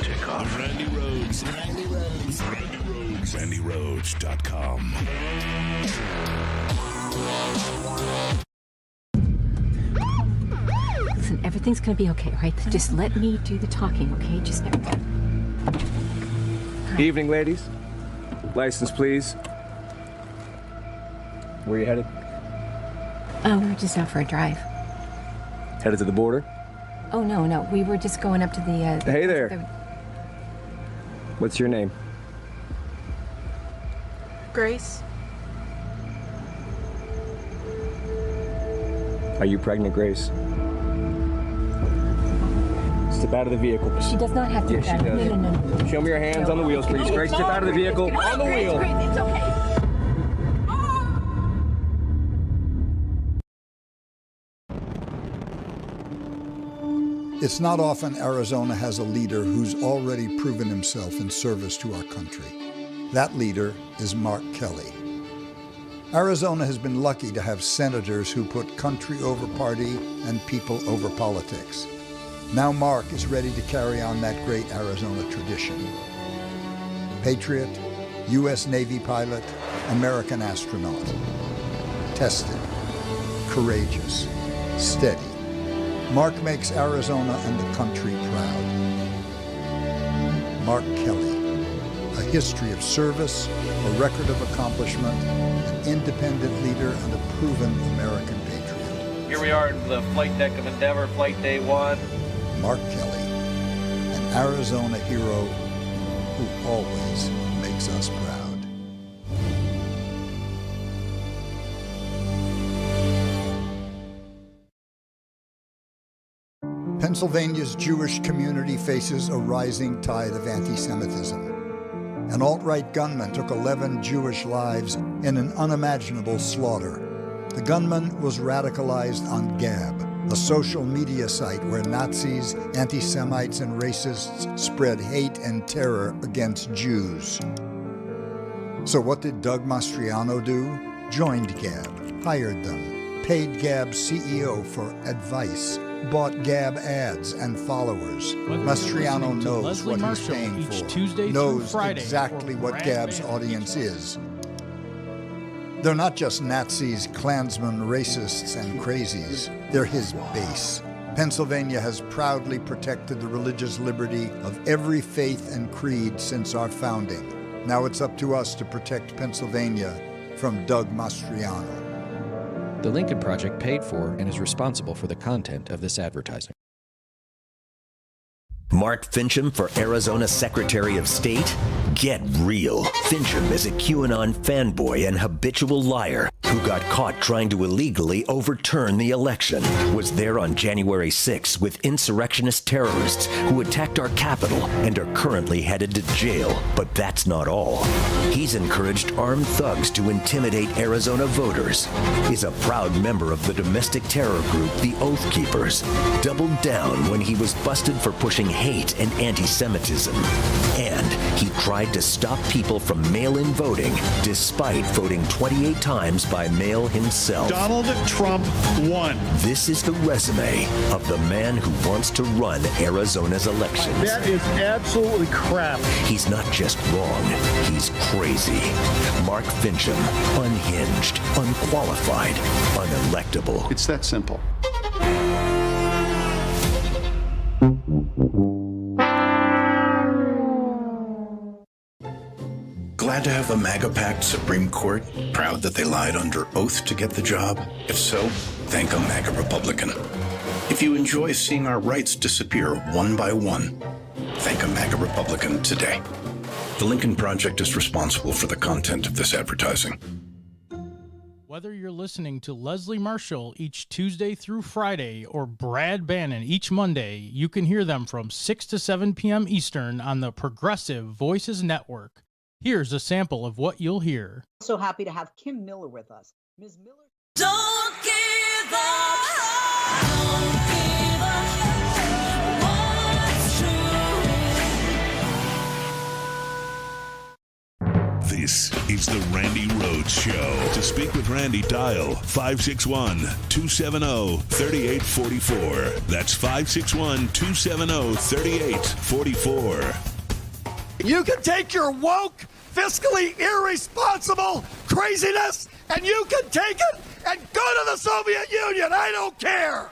takeoff. Randi Rhodes. Randi Rhodes. Randi Rhodes. RandiRhodes.com. Listen, everything's gonna be okay, right? Just let me do the talking, okay? Just Evening, ladies. License, please. Where are you headed? Oh, we're just out for a drive. Headed to the border? Oh, no. We were just going up to the... Hey there. What's your name? Grace? Are you pregnant, Grace? Step out of the vehicle. She does not have to... Yes, she does. No. Show me your hands on the wheels, please. Grace, step out of the vehicle. On the wheel. Grace, it's okay. It's not often Arizona has a leader who's already proven himself in service to our country. That leader is Mark Kelly. Arizona has been lucky to have senators who put country over party and people over politics. Now Mark is ready to carry on that great Arizona tradition. Patriot, U.S. Navy pilot, American astronaut. Tested, courageous, steady. Mark makes Arizona and the country proud. Mark Kelly, a history of service, a record of accomplishment, an independent leader, and a proven American patriot. Here we are in the flight deck of Endeavour, flight day 1. Mark Kelly, an Arizona hero who always makes us proud. Pennsylvania's Jewish community faces a rising tide of anti-Semitism. An alt-right gunman took 11 Jewish lives in an unimaginable slaughter. The gunman was radicalized on Gab, a social media site where Nazis, anti-Semites, and racists spread hate and terror against Jews. So what did Doug Mastriano do? Joined Gab, hired them, paid Gab's CEO for advice, bought Gab ads and followers. Mastriano knows what he's paying for, knows exactly what Gab's audience is. They're not just Nazis, Klansmen, racists, and crazies. They're his base. Pennsylvania has proudly protected the religious liberty of every faith and creed since our founding. Now it's up to us to protect Pennsylvania from Doug Mastriano. The Lincoln Project paid for and is responsible for the content of this advertising. Mark Fincham for Arizona Secretary of State? Get real. Fincham is a QAnon fanboy and habitual liar who got caught trying to illegally overturn the election. Was there on January 6 with insurrectionist terrorists who attacked our capital and are currently headed to jail. But that's not all. He's encouraged armed thugs to intimidate Arizona voters, is a proud member of the domestic terror group the Oath Keepers, doubled down when he was busted for pushing hate and anti-Semitism, and he tried to stop people from mail-in voting despite voting 28 times by mail himself. Donald Trump won. This is the resume of the man who wants to run Arizona's elections. That is absolutely crap. He's not just wrong, he's crazy. Mark Fincham, unhinged, unqualified, unelectable. It's that simple. Glad to have the MAGA-packed Supreme Court? Proud that they lied under oath to get the job? If so, thank a MAGA Republican. If you enjoy seeing our rights disappear one by one, thank a MAGA Republican today. The Lincoln Project is responsible for the content of this advertising. Whether you're listening to Leslie Marshall each Tuesday through Friday or Brad Bannon each Monday, you can hear them from 6 to 7 p.m. Eastern on the Progressive Voices Network. Here's a sample of what you'll hear. So happy to have Kim Miller with us. Ms. Miller. Don't give up. Don't give up. What's true? This is the Randi Rhodes Show. To speak with Randi, dial 561-270-3844. That's 561-270-3844. You can take your woke, fiscally irresponsible craziness, and you can take it and go to the Soviet Union. I don't care.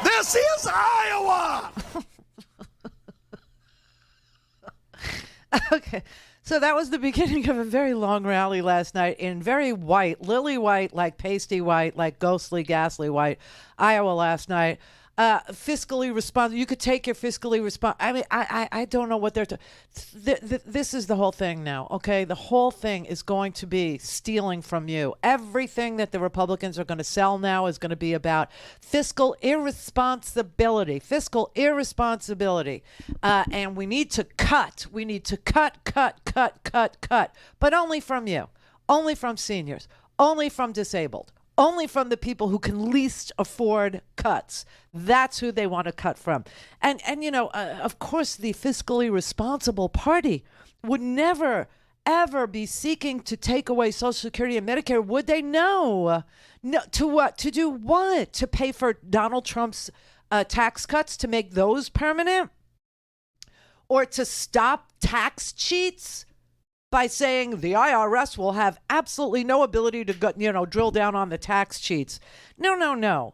This is Iowa. Okay. So that was the beginning of a very long rally last night in very white, lily white, like pasty white, like ghostly, ghastly white, Iowa last night. Fiscally responsible. You could take your fiscally responsible. I mean, I don't know what they're. This is the whole thing now. Okay, the whole thing is going to be stealing from you. Everything that the Republicans are going to sell now is going to be about fiscal irresponsibility. Fiscal irresponsibility, and we need to cut. We need to cut. But only from you. Only from seniors. Only from disabled. Only from the people who can least afford cuts. That's who they want to cut from. And you know, of course, the fiscally responsible party would never, ever be seeking to take away Social Security and Medicare, would they? No. No. To what? To do what? To pay for Donald Trump's tax cuts, to make those permanent? Or to stop tax cheats? By saying the IRS will have absolutely no ability to go, drill down on the tax cheats. No.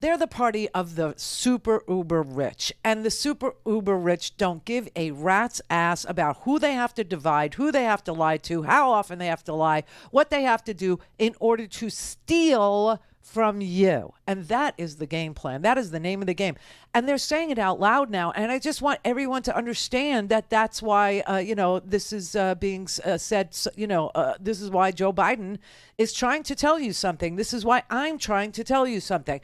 They're the party of the super uber rich, and the super uber rich don't give a rat's ass about who they have to divide, who they have to lie to, how often they have to lie, what they have to do in order to steal from you. And that is the game plan. That is the name of the game. And they're saying it out loud now. And I just want everyone to understand that that's why, this is being said, this is why Joe Biden is trying to tell you something. This is why I'm trying to tell you something.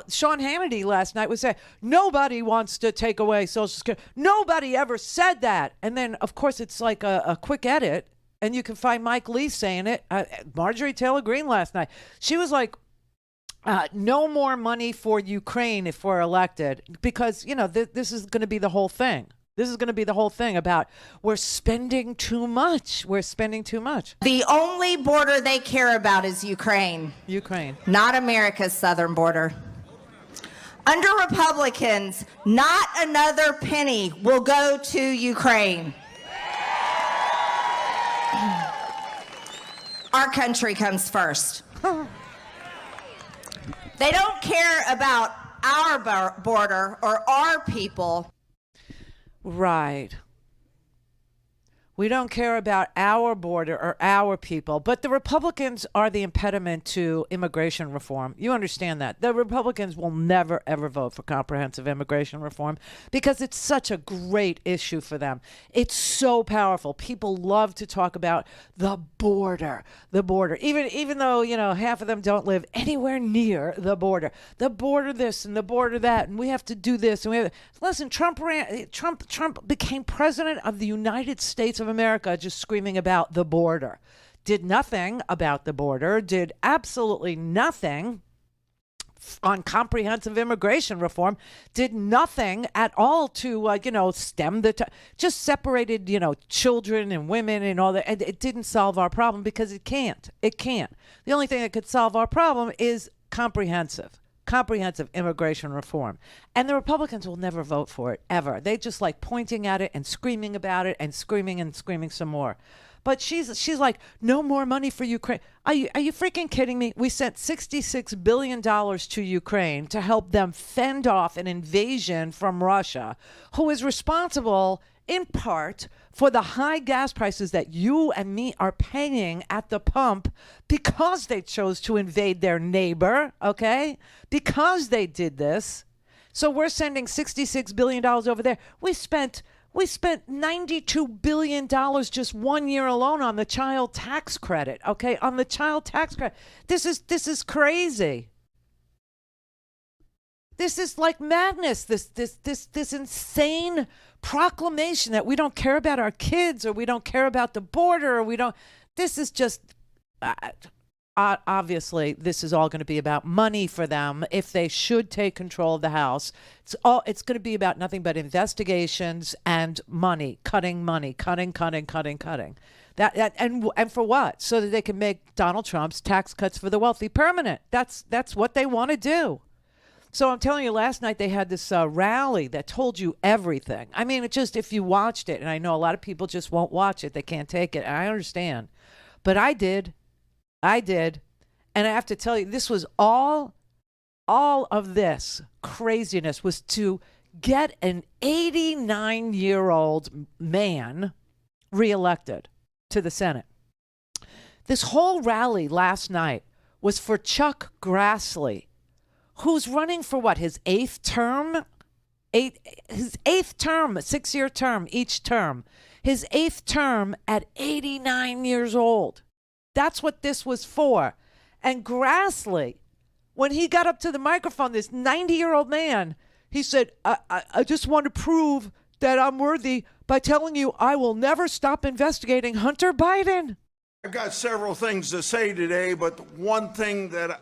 Sean Hannity last night was saying, nobody wants to take away Social Security. Nobody ever said that. And then, of course, it's like a quick edit. And you can find Mike Lee saying it. Marjorie Taylor Greene last night. She was like, no more money for Ukraine if we're elected, because, this is going to be the whole thing. This is going to be the whole thing about we're spending too much. We're spending too much. The only border they care about is Ukraine. Ukraine. Not America's southern border. Under Republicans, not another penny will go to Ukraine. Our country comes first. They don't care about our border or our people. Right. We don't care about our border or our people, but the Republicans are the impediment to immigration reform. You understand that. The Republicans will never, ever vote for comprehensive immigration reform because it's such a great issue for them. It's so powerful. People love to talk about the border, even though, half of them don't live anywhere near the border this and the border that, and we have to do this. And listen, Trump became president of the United States of America just screaming about the border. Did nothing about the border, did absolutely nothing on comprehensive immigration reform, did nothing at all to, stem just separated, children and women and all that. And it didn't solve our problem because it can't. The only thing that could solve our problem is comprehensive immigration reform. And the Republicans will never vote for it, ever. They just like pointing at it and screaming about it and screaming some more. But she's like, no more money for Ukraine. Are you freaking kidding me? We sent $66 billion to Ukraine to help them fend off an invasion from Russia, who is responsible in part for the high gas prices that you and me are paying at the pump because they chose to invade their neighbor, okay? Because they did this. So we're sending $66 billion over there. We spent $92 billion just 1 year alone on the child tax credit, okay? On the child tax credit. This is crazy. This is like madness. This insane proclamation that we don't care about our kids or we don't care about the border or we don't. This is just obviously this is all going to be about money for them if they should take control of the House. It's going to be about nothing but investigations and money, cutting. That and for what? So that they can make Donald Trump's tax cuts for the wealthy permanent. That's what they want to do. So I'm telling you, last night they had this rally that told you everything. I mean, it just, if you watched it, and I know a lot of people just won't watch it, they can't take it, and I understand. But I did. And I have to tell you, this was all of this craziness was to get an 89-year-old man reelected to the Senate. This whole rally last night was for Chuck Grassley, who's running for what, his eighth term? His eighth term, a 6-year term, each term. His eighth term at 89 years old. That's what this was for. And Grassley, when he got up to the microphone, this 90-year-old man, he said, I just want to prove that I'm worthy by telling you I will never stop investigating Hunter Biden. I've got several things to say today, but one thing that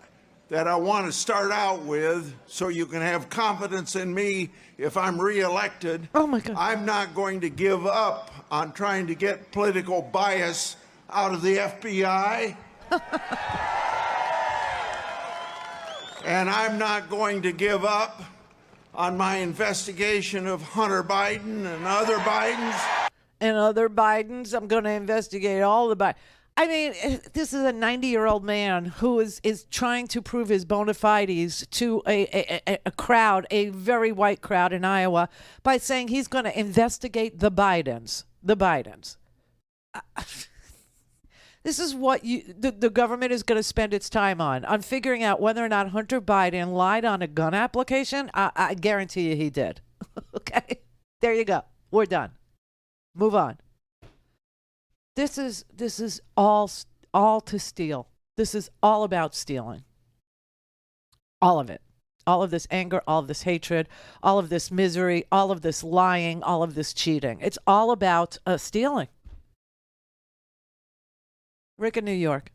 I want to start out with, so you can have confidence in me if I'm reelected. Oh my God. I'm not going to give up on trying to get political bias out of the FBI. And I'm not going to give up on my investigation of Hunter Biden and other Bidens. And other Bidens. I'm going to investigate all the Bidens. I mean, this is a 90-year-old man who is trying to prove his bona fides to a crowd, a very white crowd in Iowa, by saying he's going to investigate the Bidens. The Bidens. This is what the government is going to spend its time on figuring out whether or not Hunter Biden lied on a gun application. I guarantee you he did. Okay? There you go. We're done. Move on. This is all to steal. This is all about stealing. All of it. All of this anger, all of this hatred, all of this misery, all of this lying, all of this cheating. It's all about stealing. Rick in New York.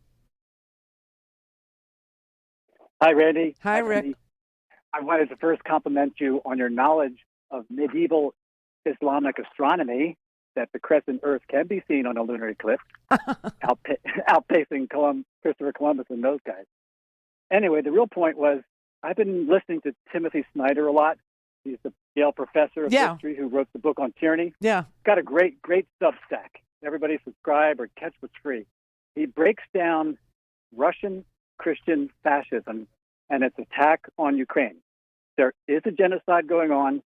Hi, Randy. Hi, Rick. Randy. I wanted to first compliment you on your knowledge of medieval Islamic astronomy, that the crescent Earth can be seen on a lunar eclipse, outpacing Christopher Columbus and those guys. Anyway, the real point was, I've been listening to Timothy Snyder a lot. He's the Yale professor of history who wrote the book on tyranny. Yeah. Got a great Substack. Everybody subscribe or catch what's free. He breaks down Russian Christian fascism and its attack on Ukraine. There is a genocide going on.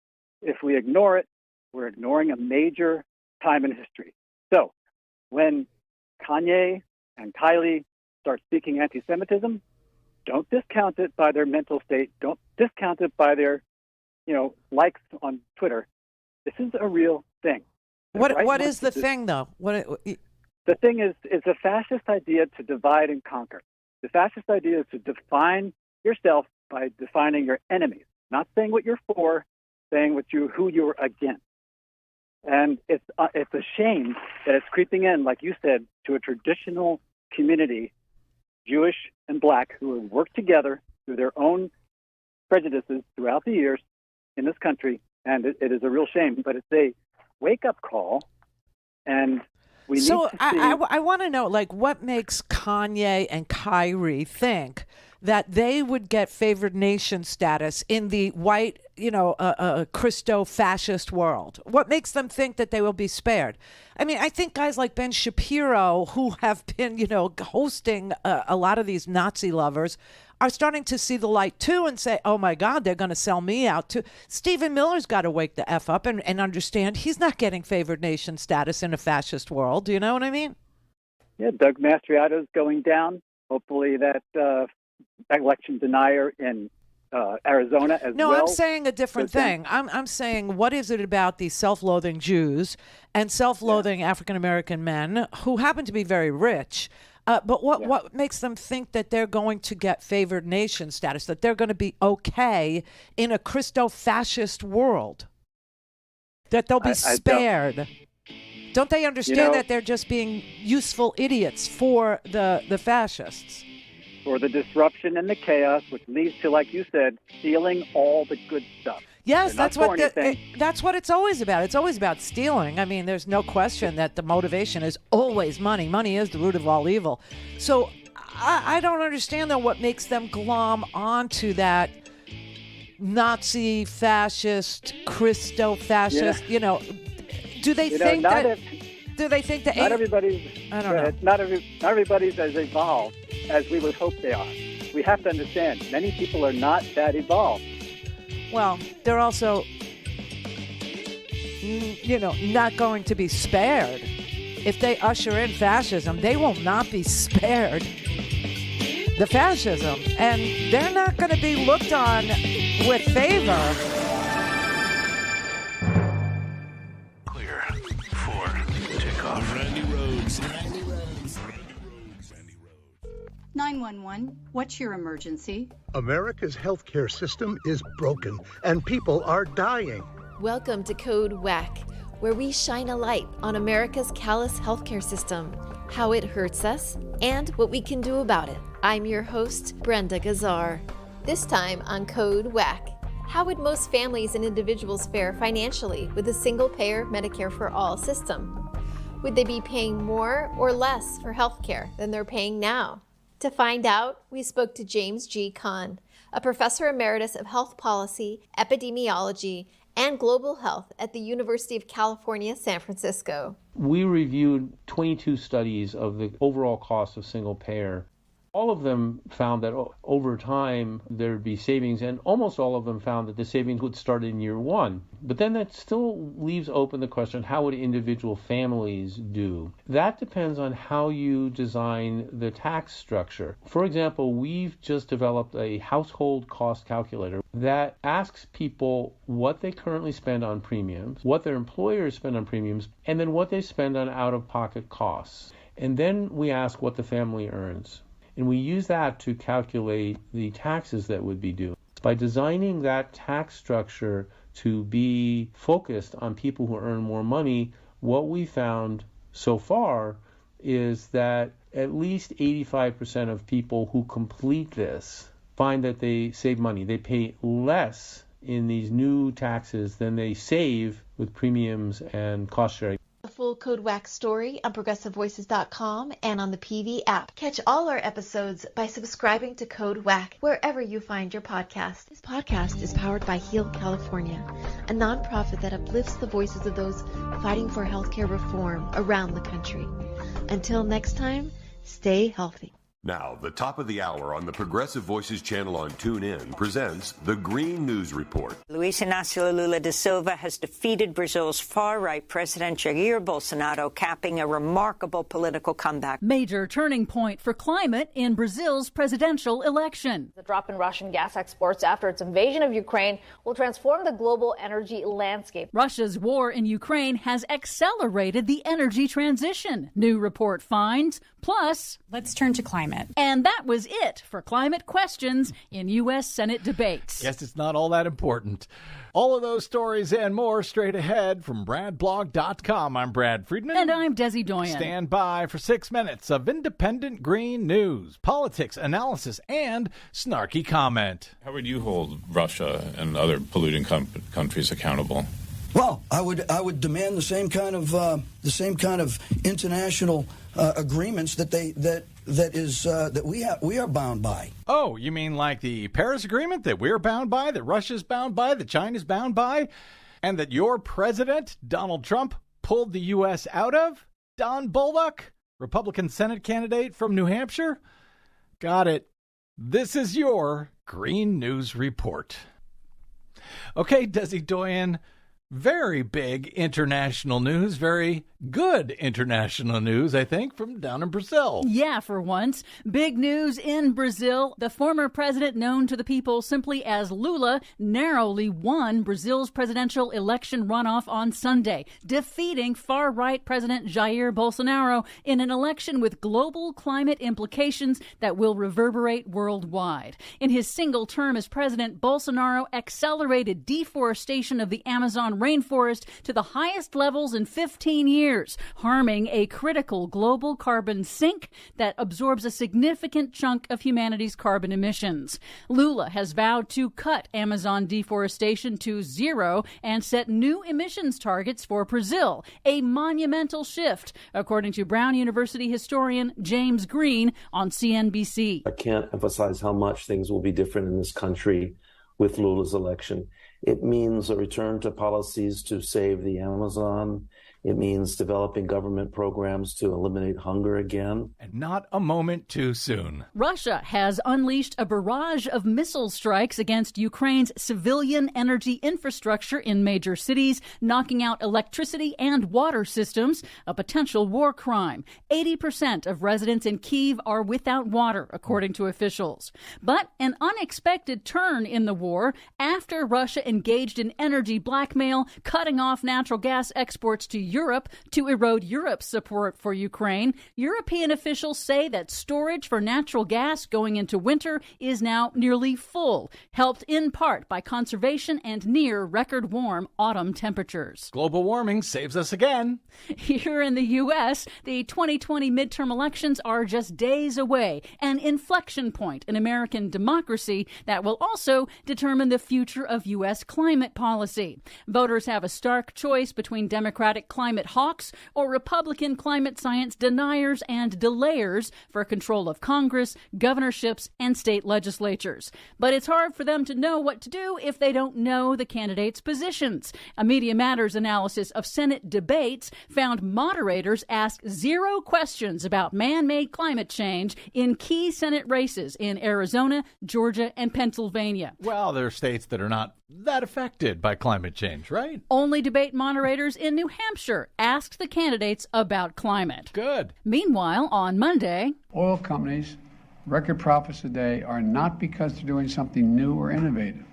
If we ignore it, we're ignoring a major time in history. So when Kanye and Kylie start speaking anti-Semitism, don't discount it by their mental state. Don't discount it by their, likes on Twitter. This is a real thing. What is the thing, though? The thing is, it's a fascist idea to divide and conquer. The fascist idea is to define yourself by defining your enemies, not saying what you're for, saying who you're against. And it's a shame that it's creeping in, like you said, to a traditional community, Jewish and Black, who have worked together through their own prejudices throughout the years in this country. And it is a real shame, but it's a wake-up call. And we need to see... I want to know, what makes Kanye and Kyrie think that they would get favored nation status in the white, Christo-fascist world? What makes them think that they will be spared? I mean, I think guys like Ben Shapiro, who have been, hosting a lot of these Nazi lovers, are starting to see the light too and say, oh my God, they're going to sell me out too. Stephen Miller's got to wake the F up and understand he's not getting favored nation status in a fascist world. Do you know what I mean? Yeah, Doug Mastriato's going down. Hopefully that election denier in Arizona as well. No, I'm saying a different thing. I'm saying, what is it about these self-loathing Jews and self-loathing African-American men who happen to be very rich? But what makes them think that they're going to get favored nation status, that they're going to be okay in a Christo-fascist world, that they'll be spared? Don't they understand that they're just being useful idiots for the fascists? For the disruption and the chaos, which leads to, like you said, stealing all the good stuff. Yes, that's what it's always about. It's always about stealing. I mean, there's no question that the motivation is always money. Money is the root of all evil. So I don't understand, though, what makes them glom onto that Nazi, fascist, Christo-fascist, do they think that... Do they think that... Not everybody's... I don't know. Not everybody's as evolved as we would hope they are. We have to understand, many people are not that evolved. Well, they're also, not going to be spared. if they usher in fascism, they will not be spared the fascism, and they're not going to be looked on with favor. Clear for takeoff. Randi Rhodes. 911, what's your emergency? America's healthcare system is broken and people are dying. Welcome to Code WACK, where we shine a light on America's callous healthcare system, how it hurts us, and what we can do about it. I'm your host, Brenda Gazar. This time on Code WACK, how would most families and individuals fare financially with a single-payer Medicare for All system? Would they be paying more or less for healthcare than they're paying now? To find out, we spoke to James G. Kahn, a professor emeritus of health policy, epidemiology, and global health at the University of California, San Francisco. We reviewed 22 studies of the overall cost of single payer. All of them found that over time there would be savings, and almost all of them found that the savings would start in year one. But then that still leaves open the question, how would individual families do? That depends on how you design the tax structure. For example, we've just developed a household cost calculator that asks people what they currently spend on premiums, what their employers spend on premiums, and then what they spend on out-of-pocket costs. And then we ask what the family earns. And we use that to calculate the taxes that would be due. By designing that tax structure to be focused on people who earn more money, what we found so far is that at least 85% of people who complete this find that they save money. They pay less in these new taxes than they save with premiums and cost sharing. The full Code WACK story on ProgressiveVoices.com and on the PV app. Catch all our episodes by subscribing to Code WACK wherever you find your podcast. This podcast is powered by Heal California, a nonprofit that uplifts the voices of those fighting for healthcare reform around the country. Until next time, stay healthy. Now, the top of the hour on the Progressive Voices channel on TuneIn presents the Green News Report. Luiz Inácio Lula da Silva has defeated Brazil's far-right President Jair Bolsonaro, capping a remarkable political comeback. Major turning point for climate in Brazil's presidential election. The drop in Russian gas exports after its invasion of Ukraine will transform the global energy landscape. Russia's war in Ukraine has accelerated the energy transition, new report finds. Plus, let's turn to climate. And that was it for climate questions in U.S. Senate debates. Yes, it's not all that important. All of those stories and more straight ahead from BradBlog.com. I'm Brad Friedman. And I'm Desi Doyen. Stand by for 6 minutes of independent green news, politics, analysis, and snarky comment. How would you hold Russia and other polluting countries accountable? Well, I would demand the same kind of international agreements that we are bound by. Oh, you mean like the Paris Agreement that we're bound by, that Russia's bound by, that China's bound by, and that your president, Donald Trump, pulled the U.S. out of? Don Bullock, Republican Senate candidate from New Hampshire? Got it. This is your Green News Report. Okay, Desi Doyen. Very big international news, very good international news, I think, from down in Brazil. Yeah, for once. Big news in Brazil. The former president, known to the people simply as Lula, narrowly won Brazil's presidential election runoff on Sunday, defeating far-right President Jair Bolsonaro in an election with global climate implications that will reverberate worldwide. In his single term as president, Bolsonaro accelerated deforestation of the Amazon rainforest to the highest levels in 15 years, harming a critical global carbon sink that absorbs a significant chunk of humanity's carbon emissions. Lula has vowed to cut Amazon deforestation to zero and set new emissions targets for Brazil, a monumental shift, according to Brown University historian James Green on CNBC. I can't emphasize how much things will be different in this country with Lula's election. It means a return to policies to save the Amazon. It means developing government programs to eliminate hunger again. And not a moment too soon. Russia has unleashed a barrage of missile strikes against Ukraine's civilian energy infrastructure in major cities, knocking out electricity and water systems, a potential war crime. 80% of residents in Kyiv are without water, according to officials. But an unexpected turn in the war after Russia engaged in energy blackmail, cutting off natural gas exports to Europe to erode Europe's support for Ukraine. European officials say that storage for natural gas going into winter is now nearly full, helped in part by conservation and near record warm autumn temperatures. Global warming saves us again. Here in the U.S., the 2020 midterm elections are just days away, an inflection point in American democracy that will also determine the future of U.S. climate policy. Voters have a stark choice between Democratic climate hawks or Republican climate science deniers and delayers for control of Congress, governorships, and state legislatures. But it's hard for them to know what to do if they don't know the candidates' positions. A Media Matters analysis of Senate debates found moderators ask 0 questions about man-made climate change in key Senate races in Arizona, Georgia, and Pennsylvania. Well, there are states that are not that affected by climate change, right? Only debate moderators in New Hampshire asked the candidates about climate. Good. Meanwhile, on Monday, oil companies' record profits today are not because they're doing something new or innovative.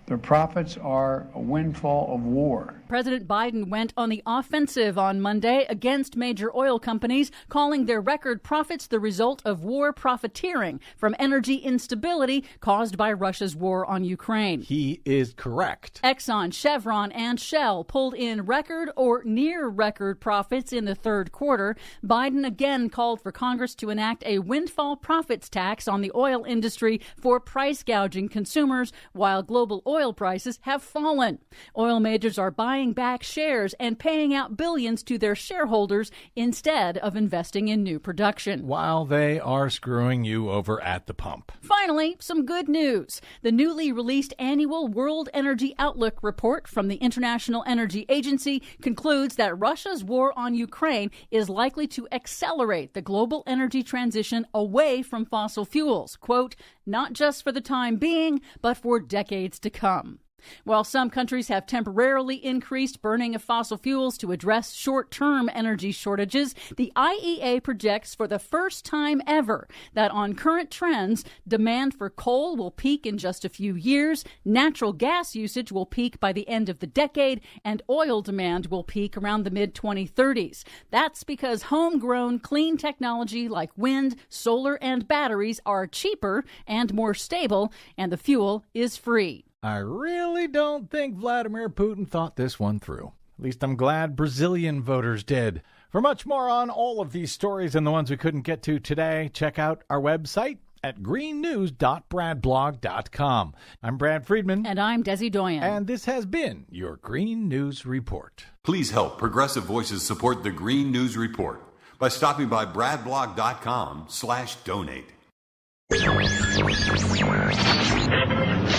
Their profits are a windfall of war. President Biden went on the offensive on Monday against major oil companies, calling their record profits the result of war profiteering from energy instability caused by Russia's war on Ukraine. He is correct. Exxon, Chevron, and Shell pulled in record or near record profits in the third quarter. Biden again called for Congress to enact a windfall profits tax on the oil industry for price gouging consumers, while global oil prices have fallen. Oil majors are buying back shares and paying out billions to their shareholders instead of investing in new production. While they are screwing you over at the pump. Finally, some good news. The newly released annual World Energy Outlook report from the International Energy Agency concludes that Russia's war on Ukraine is likely to accelerate the global energy transition away from fossil fuels. Quote, not just for the time being, but for decades to come. While some countries have temporarily increased burning of fossil fuels to address short-term energy shortages, the IEA projects for the first time ever that on current trends, demand for coal will peak in just a few years, natural gas usage will peak by the end of the decade, and oil demand will peak around the mid-2030s. That's because homegrown clean technology like wind, solar, and batteries are cheaper and more stable, and the fuel is free. I really don't think Vladimir Putin thought this one through. At least I'm glad Brazilian voters did. For much more on all of these stories and the ones we couldn't get to today, check out our website at greennews.bradblog.com. I'm Brad Friedman. And I'm Desi Doyen. And this has been your Green News Report. Please help Progressive Voices support the Green News Report by stopping by bradblog.com/donate.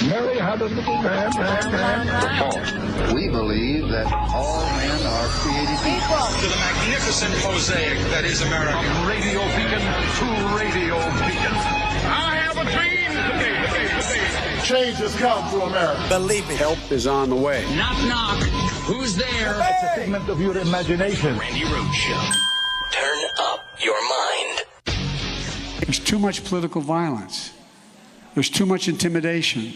Mary had a little man. We believe that all men are created equal. To the magnificent mosaic that is America. From radio beacon to radio beacon. I have a dream today. Change has come to America. Believe me. Help is on the way. Knock, knock. Who's there? It's a figment of your imagination. Randi Rhodes Show. Turn up your mind. There's too much political violence. There's too much intimidation.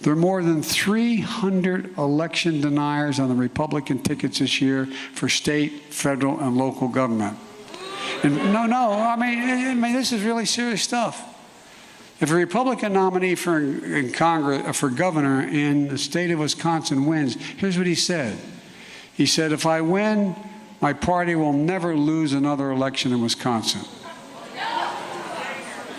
There are more than 300 election deniers on the Republican tickets this year for state, federal, and local government. And I mean, this is really serious stuff. If a Republican nominee for Congress, for governor in the state of Wisconsin wins, here's what he said. He said, if I win, my party will never lose another election in Wisconsin.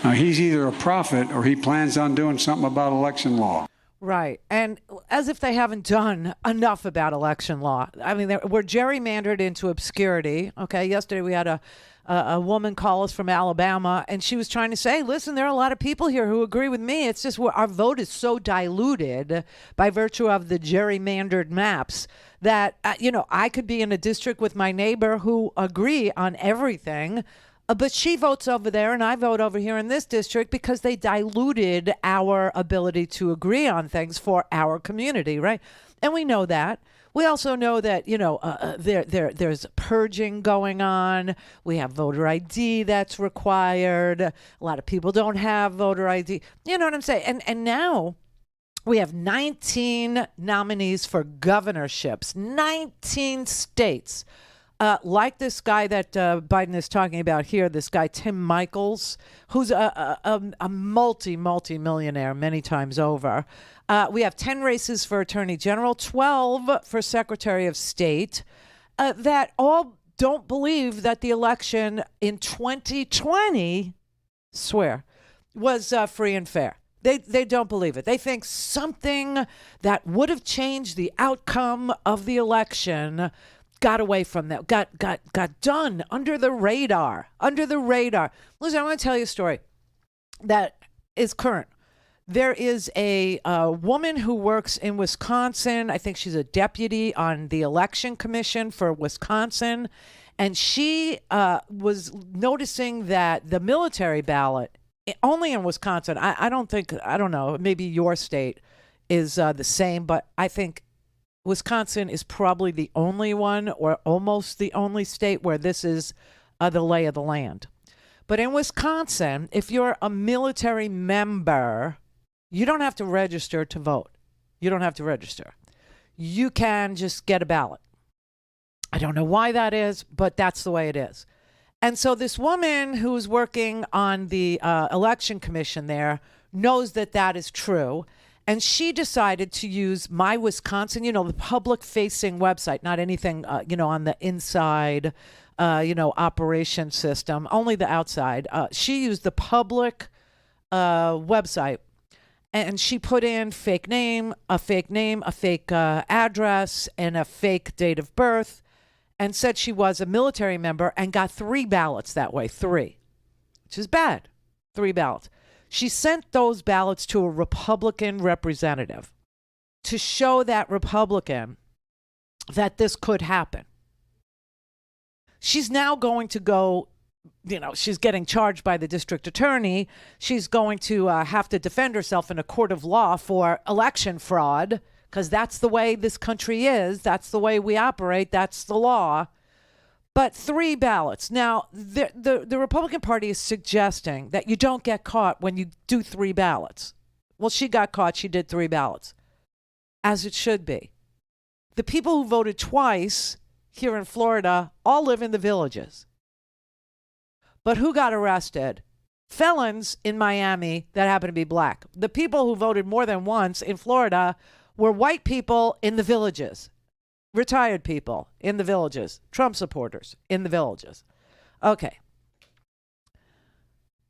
Now, he's either a prophet or he plans on doing something about election law. Right. And as if they haven't done enough about election law. I mean, we're gerrymandered into obscurity. Okay, yesterday we had a woman call us from Alabama, and she was trying to say, listen, there are a lot of people here who agree with me. It's just our vote is so diluted by virtue of the gerrymandered maps that, I could be in a district with my neighbor who agree on everything, but she votes over there and I vote over here in this district because they diluted our ability to agree on things for our community, right? And we know that. We also know that, there's purging going on. We have voter ID that's required. A lot of people don't have voter ID. You know what I'm saying? And now we have 19 nominees for governorships, 19 states. Like this guy that Biden is talking about here, this guy, Tim Michaels, who's a multi-millionaire many times over. We have 10 races for Attorney General, 12 for Secretary of State, that all don't believe that the election in 2020, was free and fair. They don't believe it. They think something that would have changed the outcome of the election got away from them, got done under the radar. Listen, I want to tell you a story that is current. There is a woman who works in Wisconsin. I think she's a deputy on the election commission for Wisconsin. And she was noticing that the military ballot, only in Wisconsin, I don't know, maybe your state is the same, but I think Wisconsin is probably the only one or almost the only state where this is the lay of the land. But in Wisconsin, if you're a military member, you don't have to register to vote. You don't have to register. You can just get a ballot. I don't know why that is, but that's the way it is. And so this woman who's working on the election commission there knows that that is true. And she decided to use My Wisconsin, the public-facing website, not anything, on the inside, operation system, only the outside. She used the public website. And she put in fake name, a fake address, and a fake date of birth, and said she was a military member and got 3 ballots that way, 3, which is bad, 3 ballots. She sent those ballots to a Republican representative to show that Republican that this could happen. She's now going to go, she's getting charged by the district attorney. She's going to have to defend herself in a court of law for election fraud, because that's the way this country is. That's the way we operate. That's the law. But 3 ballots. Now, the Republican Party is suggesting that you don't get caught when you do 3 ballots. Well, she got caught. She did 3 ballots, as it should be. The people who voted twice here in Florida all live in the villages. But who got arrested? Felons in Miami that happen to be black. The people who voted more than once in Florida were white people in the villages. Retired people in the villages, Trump supporters in the villages. Okay.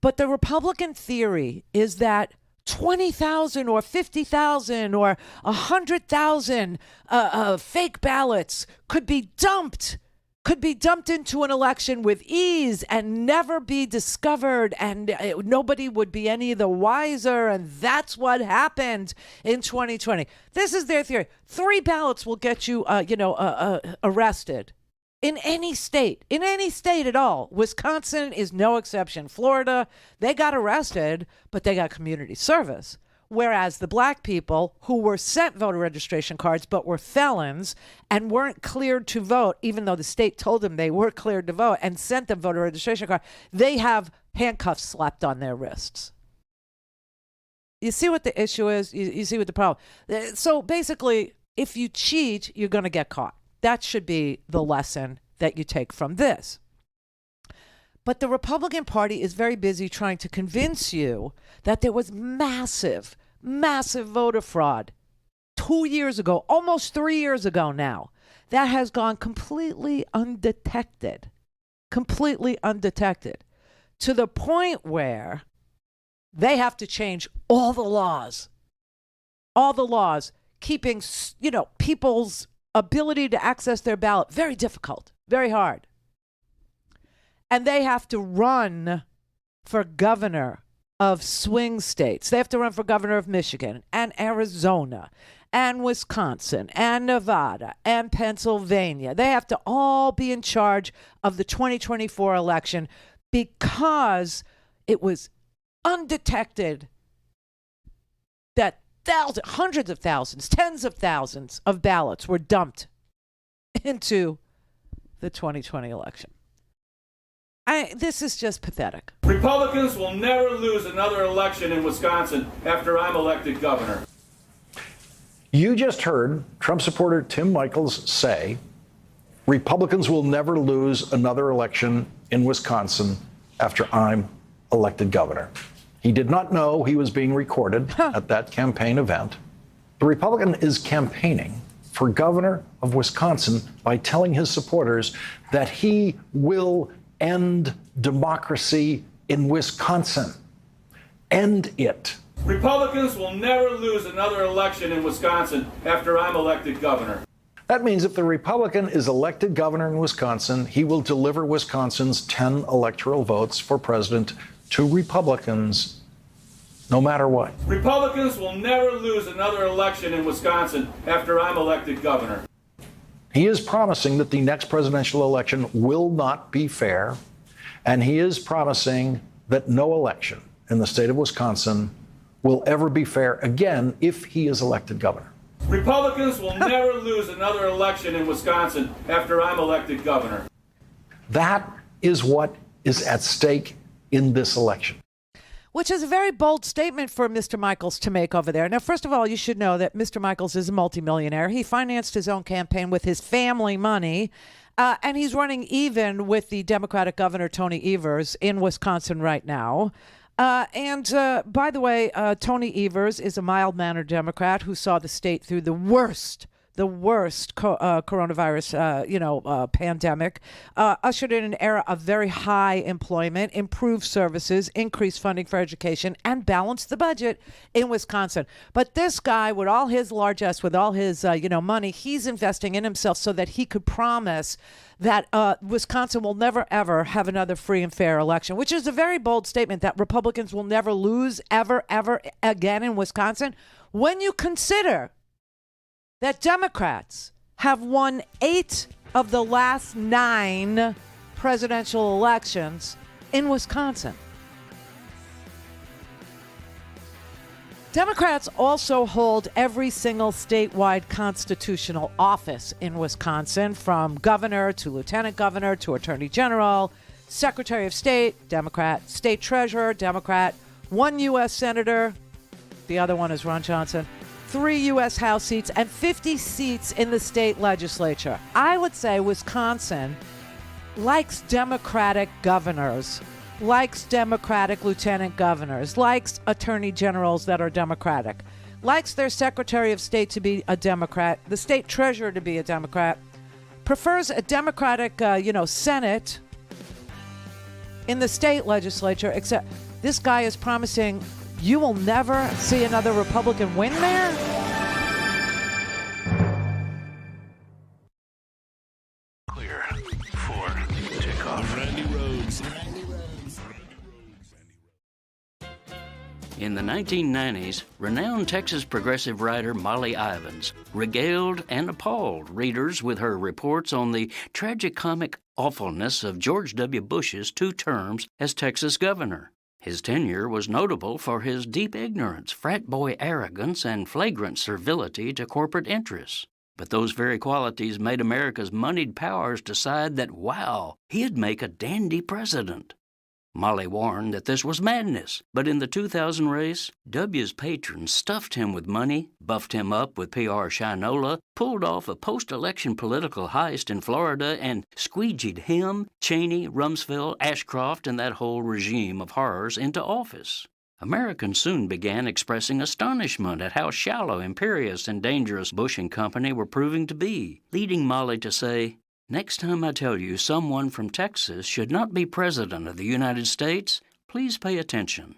But the Republican theory is that 20,000 or 50,000 or 100,000 fake ballots could be dumped into an election with ease and never be discovered, and nobody would be any the wiser. And that's what happened in 2020. This is their theory. 3 ballots will get you, arrested in any state at all. Wisconsin is no exception. Florida, they got arrested, but they got community service. Whereas the black people who were sent voter registration cards but were felons and weren't cleared to vote, even though the state told them they were cleared to vote and sent them voter registration card, they have handcuffs slapped on their wrists. You see what the issue is? You see what the problem? So basically, if you cheat, you're going to get caught. That should be the lesson that you take from this. But the Republican Party is very busy trying to convince you that there was massive voter fraud 2 years ago, almost 3 years ago now, that has gone completely undetected, to the point where they have to change all the laws. keeping, people's ability to access their ballot very difficult, very hard. And they have to run for governor of swing states. They have to run for governor of Michigan and Arizona and Wisconsin and Nevada and Pennsylvania. They have to all be in charge of the 2024 election because it was undetected that hundreds of thousands, tens of thousands of ballots were dumped into the 2020 election. This is just pathetic. Republicans will never lose another election in Wisconsin after I'm elected governor. You just heard Trump supporter Tim Michels say Republicans will never lose another election in Wisconsin after I'm elected governor. He did not know he was being recorded at that campaign event. The Republican is campaigning for governor of Wisconsin by telling his supporters that he will end democracy in Wisconsin. End it. Republicans will never lose another election in Wisconsin after I'm elected governor. That means if the Republican is elected governor in Wisconsin, he will deliver Wisconsin's 10 electoral votes for president to Republicans, no matter what. Republicans will never lose another election in Wisconsin after I'm elected governor. He is promising that the next presidential election will not be fair, and he is promising that no election in the state of Wisconsin will ever be fair again if he is elected governor. Republicans will never lose another election in Wisconsin after I'm elected governor. That is what is at stake in this election. Which is a very bold statement for Mr. Michels to make over there. Now, first of all, you should know that Mr. Michels is a multimillionaire. He financed his own campaign with his family money, and he's running even with the Democratic Governor Tony Evers in Wisconsin right now. And by the way, Tony Evers is a mild-mannered Democrat who saw the state through the worst coronavirus, pandemic, ushered in an era of very high employment, improved services, increased funding for education, and balanced the budget in Wisconsin. But this guy, with all his largesse, with all his, money, he's investing in himself so that he could promise that Wisconsin will never, ever have another free and fair election, which is a very bold statement that Republicans will never lose ever, ever again in Wisconsin. When you consider that Democrats have won 8 of the last 9 presidential elections in Wisconsin. Democrats also hold every single statewide constitutional office in Wisconsin, from governor to lieutenant governor to attorney general, secretary of state, Democrat, state treasurer, Democrat, 1 U.S. senator, the other one is Ron Johnson, 3 U.S. House seats, and 50 seats in the state legislature. I would say Wisconsin likes Democratic governors, likes Democratic lieutenant governors, likes attorney generals that are Democratic, likes their secretary of state to be a Democrat, the state treasurer to be a Democrat, prefers a Democratic, Senate in the state legislature, except this guy is promising you will never see another Republican win there? Clear for takeoff. Randi Rhodes. In the 1990s, renowned Texas progressive writer Molly Ivins regaled and appalled readers with her reports on the tragicomic awfulness of George W. Bush's 2 terms as Texas governor. His tenure was notable for his deep ignorance, frat boy arrogance, and flagrant servility to corporate interests. But those very qualities made America's moneyed powers decide that, wow, he'd make a dandy president. Molly warned that this was madness, but in the 2000 race, W's patrons stuffed him with money, buffed him up with PR shinola, pulled off a post-election political heist in Florida, and squeegeed him, Cheney, Rumsfeld, Ashcroft, and that whole regime of horrors into office. Americans soon began expressing astonishment at how shallow, imperious, and dangerous Bush and company were proving to be, leading Molly to say, "Next time I tell you someone from Texas should not be President of the United States, please pay attention."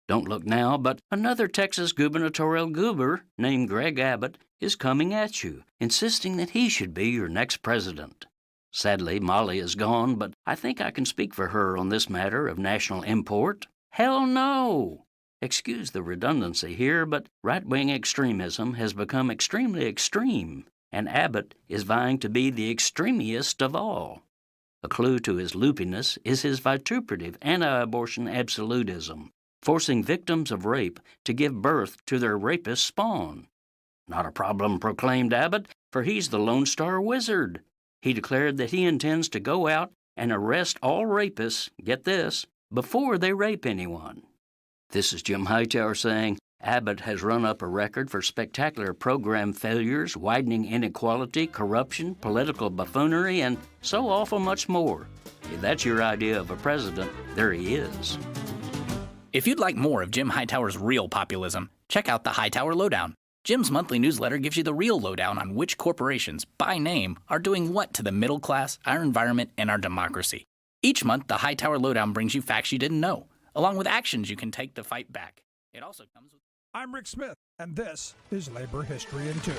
Don't look now, but another Texas gubernatorial goober named Greg Abbott is coming at you, insisting that he should be your next president. Sadly, Molly is gone, but I think I can speak for her on this matter of national import. Hell no! Excuse the redundancy here, but right-wing extremism has become extremely extreme, and Abbott is vying to be the extremiest of all. A clue to his loopiness is his vituperative anti-abortion absolutism, forcing victims of rape to give birth to their rapist spawn. Not a problem, proclaimed Abbott, for he's the Lone Star Wizard. He declared that he intends to go out and arrest all rapists, get this, before they rape anyone. This is Jim Hightower saying Abbott has run up a record for spectacular program failures, widening inequality, corruption, political buffoonery, and so awful much more. If that's your idea of a president, there he is. If you'd like more of Jim Hightower's real populism, check out the Hightower Lowdown. Jim's monthly newsletter gives you the real lowdown on which corporations, by name, are doing what to the middle class, our environment, and our democracy. Each month, the Hightower Lowdown brings you facts you didn't know, along with actions you can take to fight back. It also comes with... I'm Rick Smith, and this is Labor History in 2.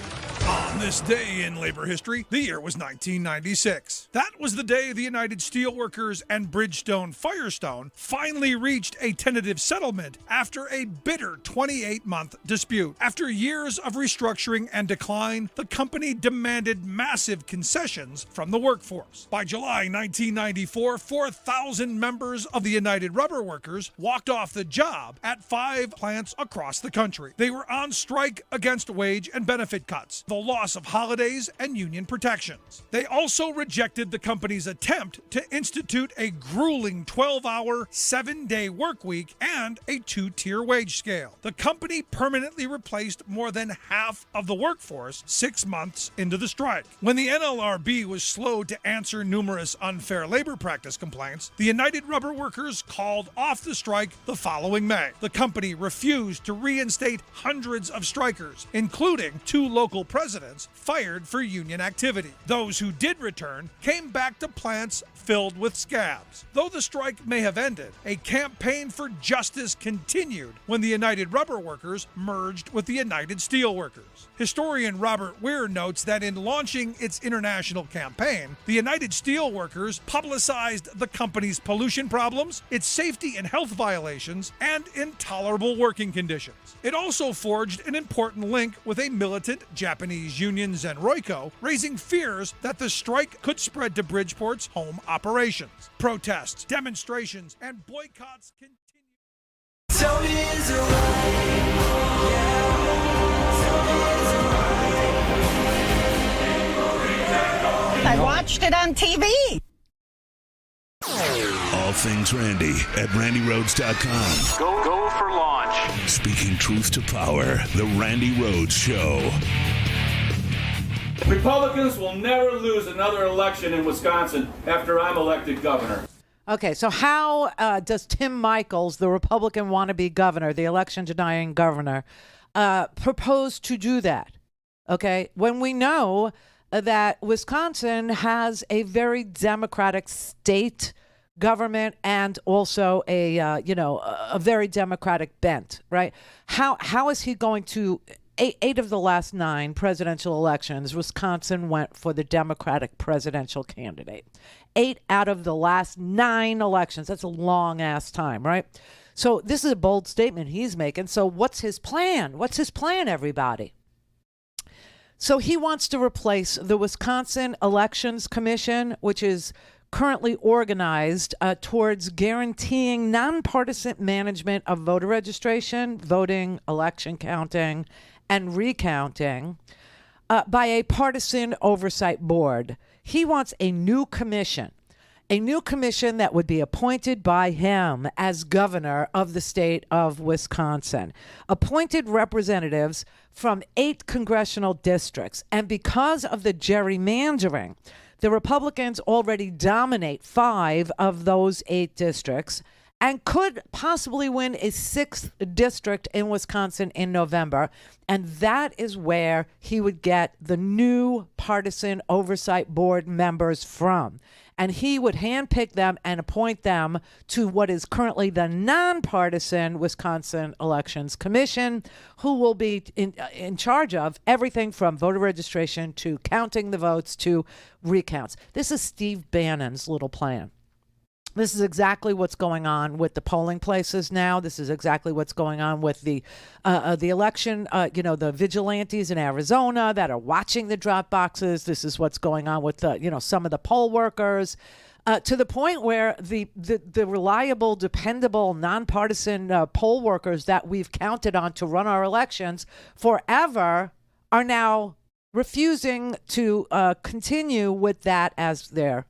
On this day in labor history, the year was 1996. That was the day the United Steelworkers and Bridgestone Firestone finally reached a tentative settlement after a bitter 28-month dispute. After years of restructuring and decline, the company demanded massive concessions from the workforce. By July 1994, 4,000 members of the United Rubber Workers walked off the job at 5 plants across the country. They were on strike against wage and benefit cuts, the loss of holidays, and union protections. They also rejected the company's attempt to institute a grueling 12-hour, 7-day work week and a 2-tier wage scale. The company permanently replaced more than half of the workforce 6 months into the strike. When the NLRB was slow to answer numerous unfair labor practice complaints, the United Rubber Workers called off the strike the following May. The company refused to reinstate hundreds of strikers, including 2 local presidents fired for union activity. Those who did return came back to plants filled with scabs. Though the strike may have ended, a campaign for justice continued when the United Rubber Workers merged with the United Steelworkers. Historian Robert Weir notes that in launching its international campaign, the United Steelworkers publicized the company's pollution problems, its safety and health violations, and intolerable working conditions. It also forged an important link with a militant Japanese union Zenroiko, raising fears that the strike could spread to Bridgeport's home operations. Protests, demonstrations, and boycotts continue. I watched it on TV. All things Randi at RandiRhodes.com. Go for launch. Speaking truth to power, the Randi Rhodes Show. Republicans will never lose another election in Wisconsin after I'm elected governor. Okay, so how does Tim Michels, the Republican wannabe governor, the election-denying governor, propose to do that? Okay, when we know that Wisconsin has a very democratic state government and also a very democratic bent, right? How is he going to? Eight of the last 9 presidential elections, Wisconsin went for the Democratic presidential candidate. 8 out of the last 9 elections. That's a long ass time, right? So this is a bold statement he's making. So what's his plan? What's his plan, everybody? So he wants to replace the Wisconsin Elections Commission, which is currently organized towards guaranteeing nonpartisan management of voter registration, voting, election counting, and recounting by a partisan oversight board. He wants a new commission that would be appointed by him as governor of the state of Wisconsin, appointed representatives from 8 congressional districts. And because of the gerrymandering, the Republicans already dominate 5 of those 8 districts and could possibly win a 6th district in Wisconsin in November. And that is where he would get the new partisan oversight board members from. and he would handpick them and appoint them to what is currently the nonpartisan Wisconsin Elections Commission, who will be in charge of everything from voter registration to counting the votes to recounts. This is Steve Bannon's little plan. This is exactly what's going on with the polling places now. This is exactly what's going on with the election, the vigilantes in Arizona that are watching the drop boxes. This is what's going on with some of the poll workers, to the point where the reliable, dependable, nonpartisan poll workers that we've counted on to run our elections forever are now refusing to continue with that as their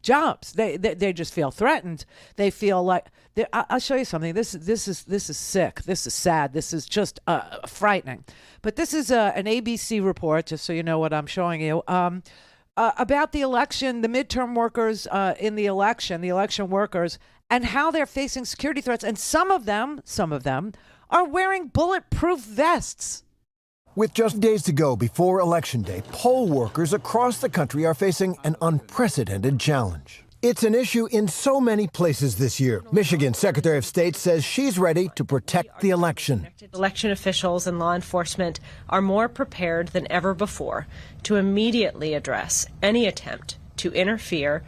jobs. They just feel threatened. They feel like I'll show you something. This is sick. This is sad. This is just frightening. But this is an ABC report, just so you know what I'm showing you, about the election, the midterm workers in the election workers, and how they're facing security threats. And some of them are wearing bulletproof vests. With just days to go before Election Day, poll workers across the country are facing an unprecedented challenge. It's an issue in so many places this year. Michigan's Secretary of State says she's ready to protect the election. Election officials and law enforcement are more prepared than ever before to immediately address any attempt to interfere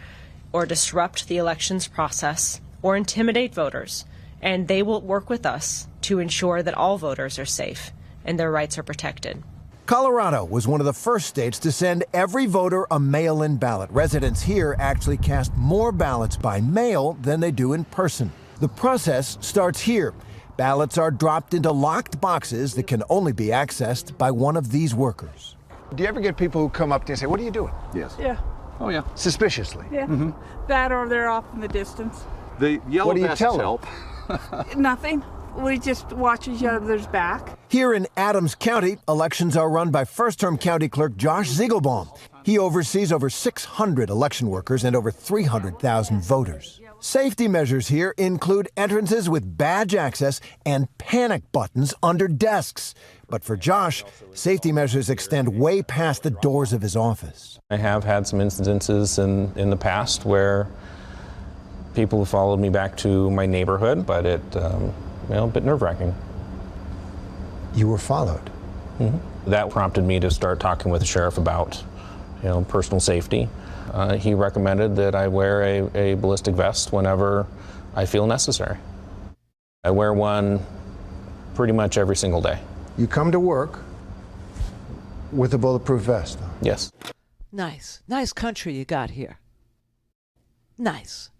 or disrupt the elections process or intimidate voters, and they will work with us to ensure that all voters are safe and their rights are protected. Colorado was one of the first states to send every voter a mail-in ballot. Residents here actually cast more ballots by mail than they do in person. The process starts here. Ballots are dropped into locked boxes that can only be accessed by one of these workers. Do you ever get people who come up to you and say, "What are you doing?" Yes. Yeah. Oh, yeah. Suspiciously. Yeah. Mm-hmm. That or they're off in the distance. The yellow what do you vests tell help. Nothing. We just watch each other's back. Here in Adams County, elections are run by first-term county clerk Josh Ziegelbaum. He oversees over 600 election workers and over 300,000 voters. Safety measures here include entrances with badge access and panic buttons under desks. But for Josh, safety measures extend way past the doors of his office. I have had some incidences in the past where people have followed me back to my neighborhood, but a bit nerve-wracking. You were followed? Mm-hmm. That prompted me to start talking with the sheriff about, personal safety. He recommended that I wear a ballistic vest whenever I feel necessary. I wear one pretty much every single day. You come to work with a bulletproof vest? Yes. Nice country you got here. Nice.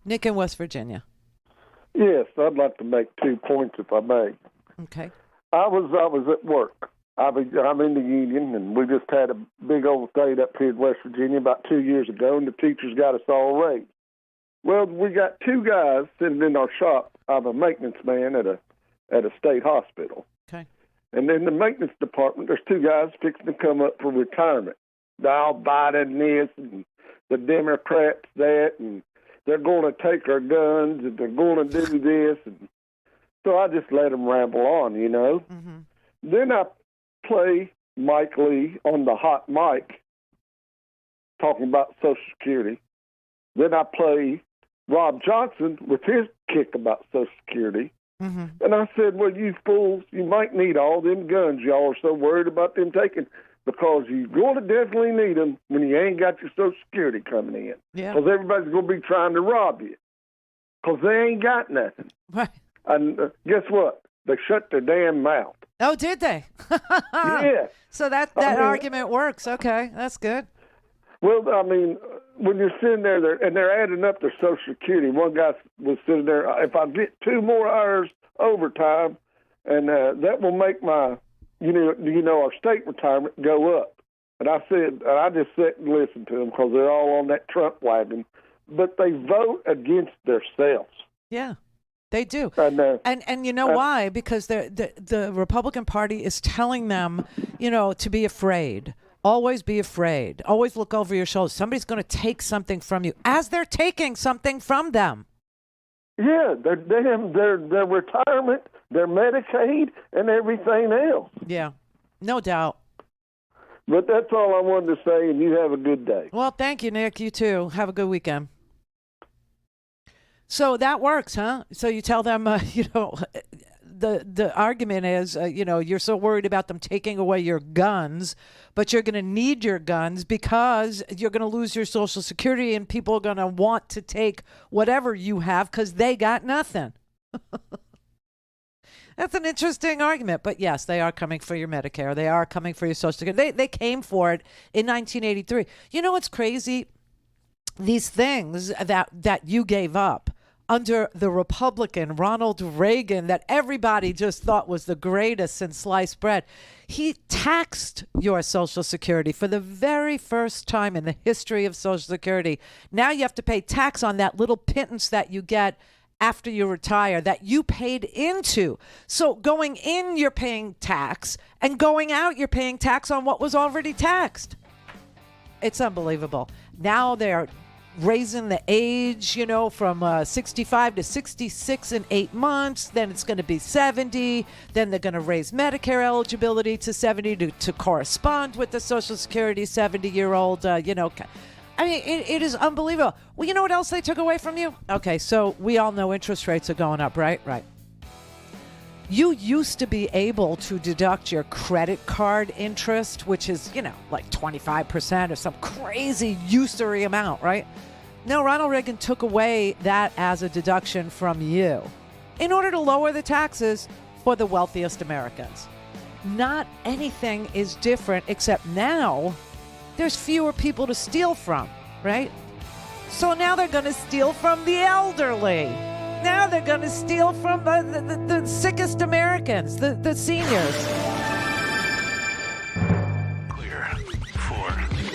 Nick in West Virginia. Yes, I'd like to make 2 points if I may. Okay. I was at work. I'm in the union, and we just had a big old state up here in West Virginia about 2 years ago, and the teachers got us all raised. Well, we got 2 guys sitting in our shop. I'm a maintenance man at a state hospital. Okay. And in the maintenance department, there's 2 guys fixing to come up for retirement. They're all Biden this, and the Democrats that, and they're going to take our guns, and they're going to do this. And so I just let them ramble on, Mm-hmm. Then I play Mike Lee on the hot mic talking about Social Security. Then I play Rob Johnson with his kick about Social Security. Mm-hmm. And I said, well, you fools, you might need all them guns y'all are so worried about them taking, because you're going to definitely need them when you ain't got your Social Security coming in. Yeah. Because everybody's going to be trying to rob you. Because they ain't got nothing. Right. And guess what? They shut their damn mouth. Oh, did they? Yeah. So that argument works. Okay, that's good. Well, I mean, when you're sitting there and they're adding up their Social Security, one guy was sitting there, if I get 2 more hours overtime, and that will make my, our state retirement go up. And I said, and I just sat and listened to them because they're all on that Trump wagon, but they vote against themselves. Yeah. They do. And you know why? Because the Republican Party is telling them, to be afraid. Always be afraid. Always look over your shoulder. Somebody's going to take something from you as they're taking something from them. Yeah, their retirement, their Medicaid, and everything else. Yeah, no doubt. But that's all I wanted to say, and you have a good day. Well, thank you, Nick. You too. Have a good weekend. So that works, huh? So you tell them, the argument is, you're so worried about them taking away your guns, but you're going to need your guns because you're going to lose your Social Security and people are going to want to take whatever you have because they got nothing. That's an interesting argument. But yes, they are coming for your Medicare. They are coming for your Social Security. They came for it in 1983. You know what's crazy? These things that you gave up under the Republican Ronald Reagan that everybody just thought was the greatest since sliced bread. He taxed your Social Security for the very first time in the history of Social Security. Now you have to pay tax on that little pittance that you get after you retire that you paid into. So going in, you're paying tax, and going out, you're paying tax on what was already taxed. It's unbelievable. Now they're raising the age, from 65 to 66 in 8 months. Then it's going to be 70. Then they're going to raise Medicare eligibility to 70 to correspond with the Social Security 70-year-old, I mean, it is unbelievable. Well, you know what else they took away from you? Okay, so we all know interest rates are going up, right? Right. You used to be able to deduct your credit card interest, which is, like 25% or some crazy usury amount, right? No, Ronald Reagan took away that as a deduction from you in order to lower the taxes for the wealthiest Americans. Not anything is different, except now there's fewer people to steal from, right? So now they're going to steal from the elderly. Now they're going to steal from the sickest Americans, the seniors. Clear for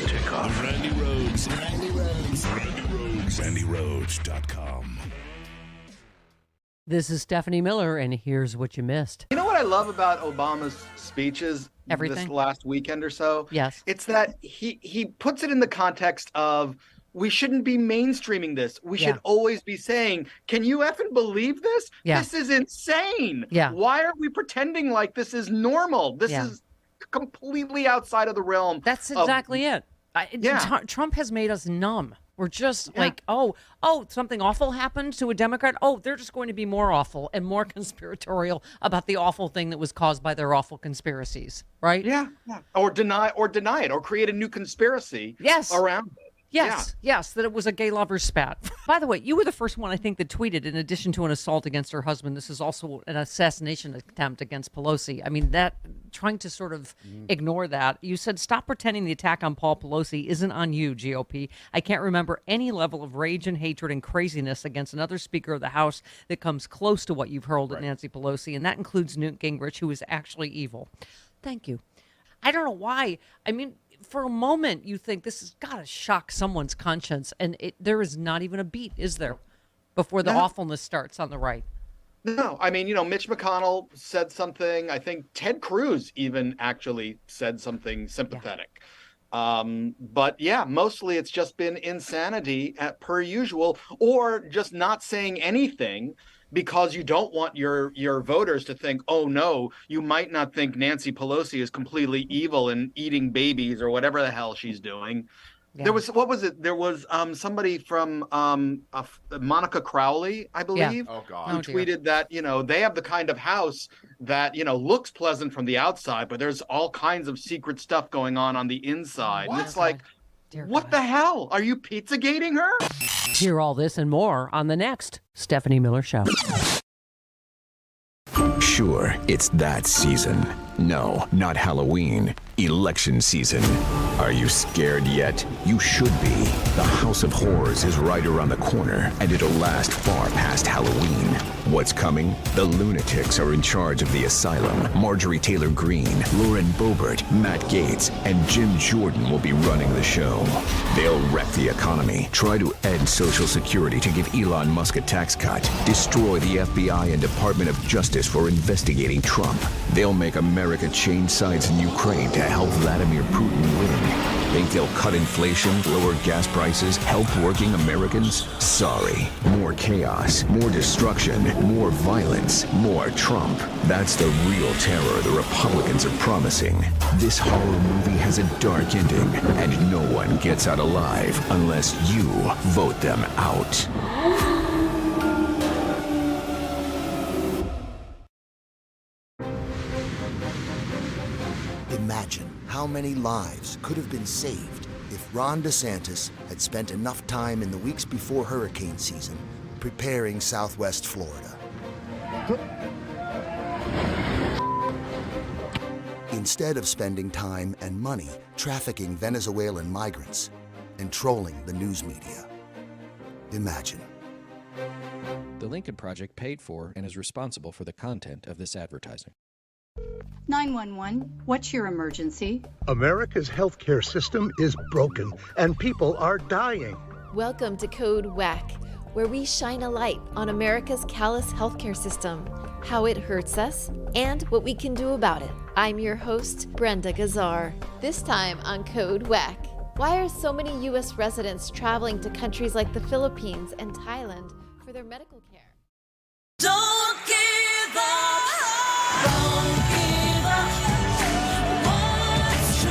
takeoff. Randi Rhodes. Randi Rhodes. Randi Rhodes. RandiRhodes.com. This is Stephanie Miller, and here's what you missed. You know what I love about Obama's speeches Everything. This last weekend or so? Yes. It's that he puts it in the context of we shouldn't be mainstreaming this. We should always be saying, can you effing believe this? Yeah. This is insane. Yeah. Why are we pretending like this is normal? This is completely outside of the realm. That's exactly it. Trump has made us numb. We're just like, oh, something awful happened to a Democrat. Oh, they're just going to be more awful and more conspiratorial about the awful thing that was caused by their awful conspiracies, right? Yeah. Or deny it, or create a new conspiracy around it. Yes, that it was a gay lover's spat. By the way, you were the first one, I think, that tweeted, in addition to an assault against her husband, this is also an assassination attempt against Pelosi. I mean, trying to sort of ignore that. You said, stop pretending the attack on Paul Pelosi isn't on you, GOP. I can't remember any level of rage and hatred and craziness against another Speaker of the House that comes close to what you've hurled at Nancy Pelosi, and that includes Newt Gingrich, who is actually evil. Thank you. I don't know why. I mean, for a moment, you think this has got to shock someone's conscience, and there is not even a beat, is there, before the awfulness starts on the right? No, I mean, Mitch McConnell said something. I think Ted Cruz even actually said something sympathetic. But yeah, mostly it's just been insanity per usual, or just not saying anything because you don't want your voters to think, oh no, you might not think Nancy Pelosi is completely evil and eating babies or whatever the hell she's doing. Yeah. There was, what was it? There was somebody from Monica Crowley, I believe, who tweeted that, they have the kind of house that, looks pleasant from the outside, but there's all kinds of secret stuff going on the inside. And it's like, what the hell? Are you Pizzagating her? Hear all this and more on the next Stephanie Miller Show. Sure, it's that season. No, not Halloween. Election season. Are you scared yet? You should be. The House of Horrors is right around the corner, and it'll last far past Halloween. What's coming? The lunatics are in charge of the asylum. Marjorie Taylor Greene, Lauren Boebert, Matt Gaetz, and Jim Jordan will be running the show. They'll wreck the economy, try to end Social Security to give Elon Musk a tax cut, destroy the FBI and Department of Justice for investigating Trump. They'll make America change sides in Ukraine to help Vladimir Putin win. Think they'll cut inflation, lower gas prices, help working Americans? Sorry. More chaos, more destruction, more violence, more Trump. That's the real terror the Republicans are promising. This horror movie has a dark ending, and no one gets out alive unless you vote them out. Imagine how many lives could have been saved if Ron DeSantis had spent enough time in the weeks before hurricane season preparing Southwest Florida. Instead of spending time and money trafficking Venezuelan migrants and trolling the news media. Imagine. The Lincoln Project paid for and is responsible for the content of this advertising. 911, what's your emergency? America's healthcare system is broken and people are dying. Welcome to Code WACK, where we shine a light on America's callous healthcare system, how it hurts us, and what we can do about it. I'm your host, Brenda Gazar. This time on Code WACK, why are so many U.S. residents traveling to countries like the Philippines and Thailand for their medical care? Don't give up. Don't give up. What's true?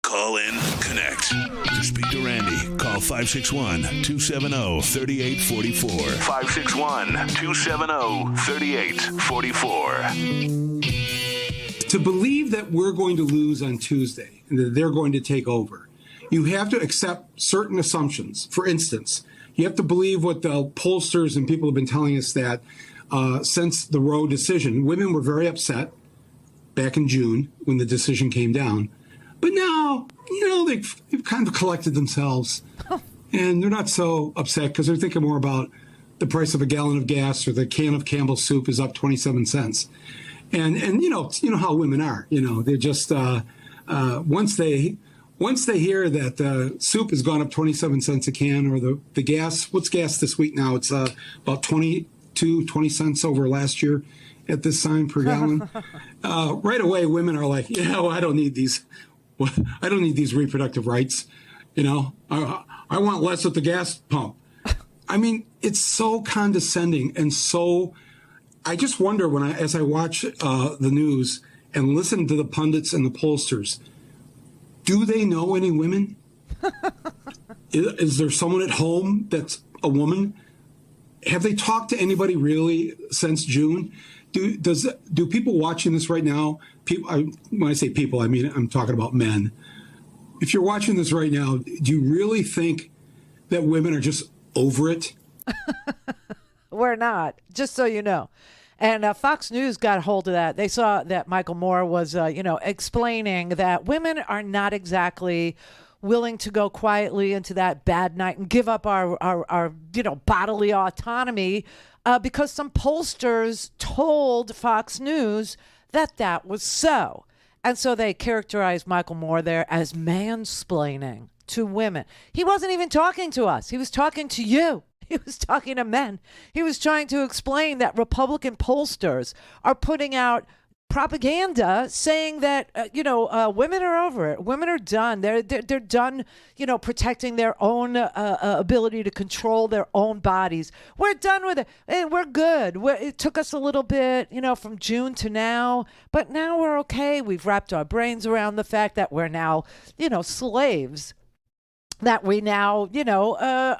Call in, connect. To speak to Randi, call 561-270-3844. 561-270-3844. To believe that we're going to lose on Tuesday and that they're going to take over, you have to accept certain assumptions. For instance, you have to believe what the pollsters and people have been telling us, that since the Roe decision, women were very upset back in June when the decision came down. But now, they've kind of collected themselves, and they're not so upset because they're thinking more about the price of a gallon of gas, or the can of Campbell's soup is up 27 cents. And you know how women are. They're just once they hear that the soup has gone up 27 cents a can, or the gas, what's gas this week now? It's about 20 cents over last year at this time per gallon. Right away, women are like, yeah, well, I don't need these reproductive rights. I want less at the gas pump. I mean, it's so condescending, and so I just wonder as I watch the news and listen to the pundits and the pollsters, do they know any women? Is there someone at home that's a woman? Have they talked to anybody really since June? Do people watching this right now, when I say people, I mean, I'm talking about men. If you're watching this right now, do you really think that women are just over it? We're not, just so you know. And Fox News got a hold of that. They saw that Michael Moore was, explaining that women are not exactly willing to go quietly into that bad night and give up our bodily autonomy because some pollsters told Fox News that was so. And so they characterized Michael Moore there as mansplaining to women. He wasn't even talking to us. He was talking to you. He was talking to men. He was trying to explain that Republican pollsters are putting out propaganda saying that, women are over it. Women are done. They're done, protecting their own ability to control their own bodies. We're done with it. And we're good. It took us a little bit, from June to now, but now we're okay. We've wrapped our brains around the fact that we're now, slaves. That we now,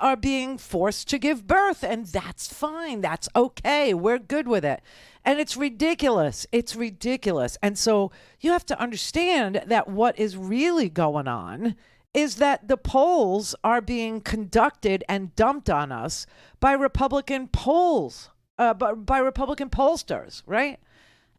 are being forced to give birth, and that's fine. That's okay. We're good with it. And it's ridiculous. It's ridiculous. And so you have to understand that what is really going on is that the polls are being conducted and dumped on us by Republican by Republican pollsters, right?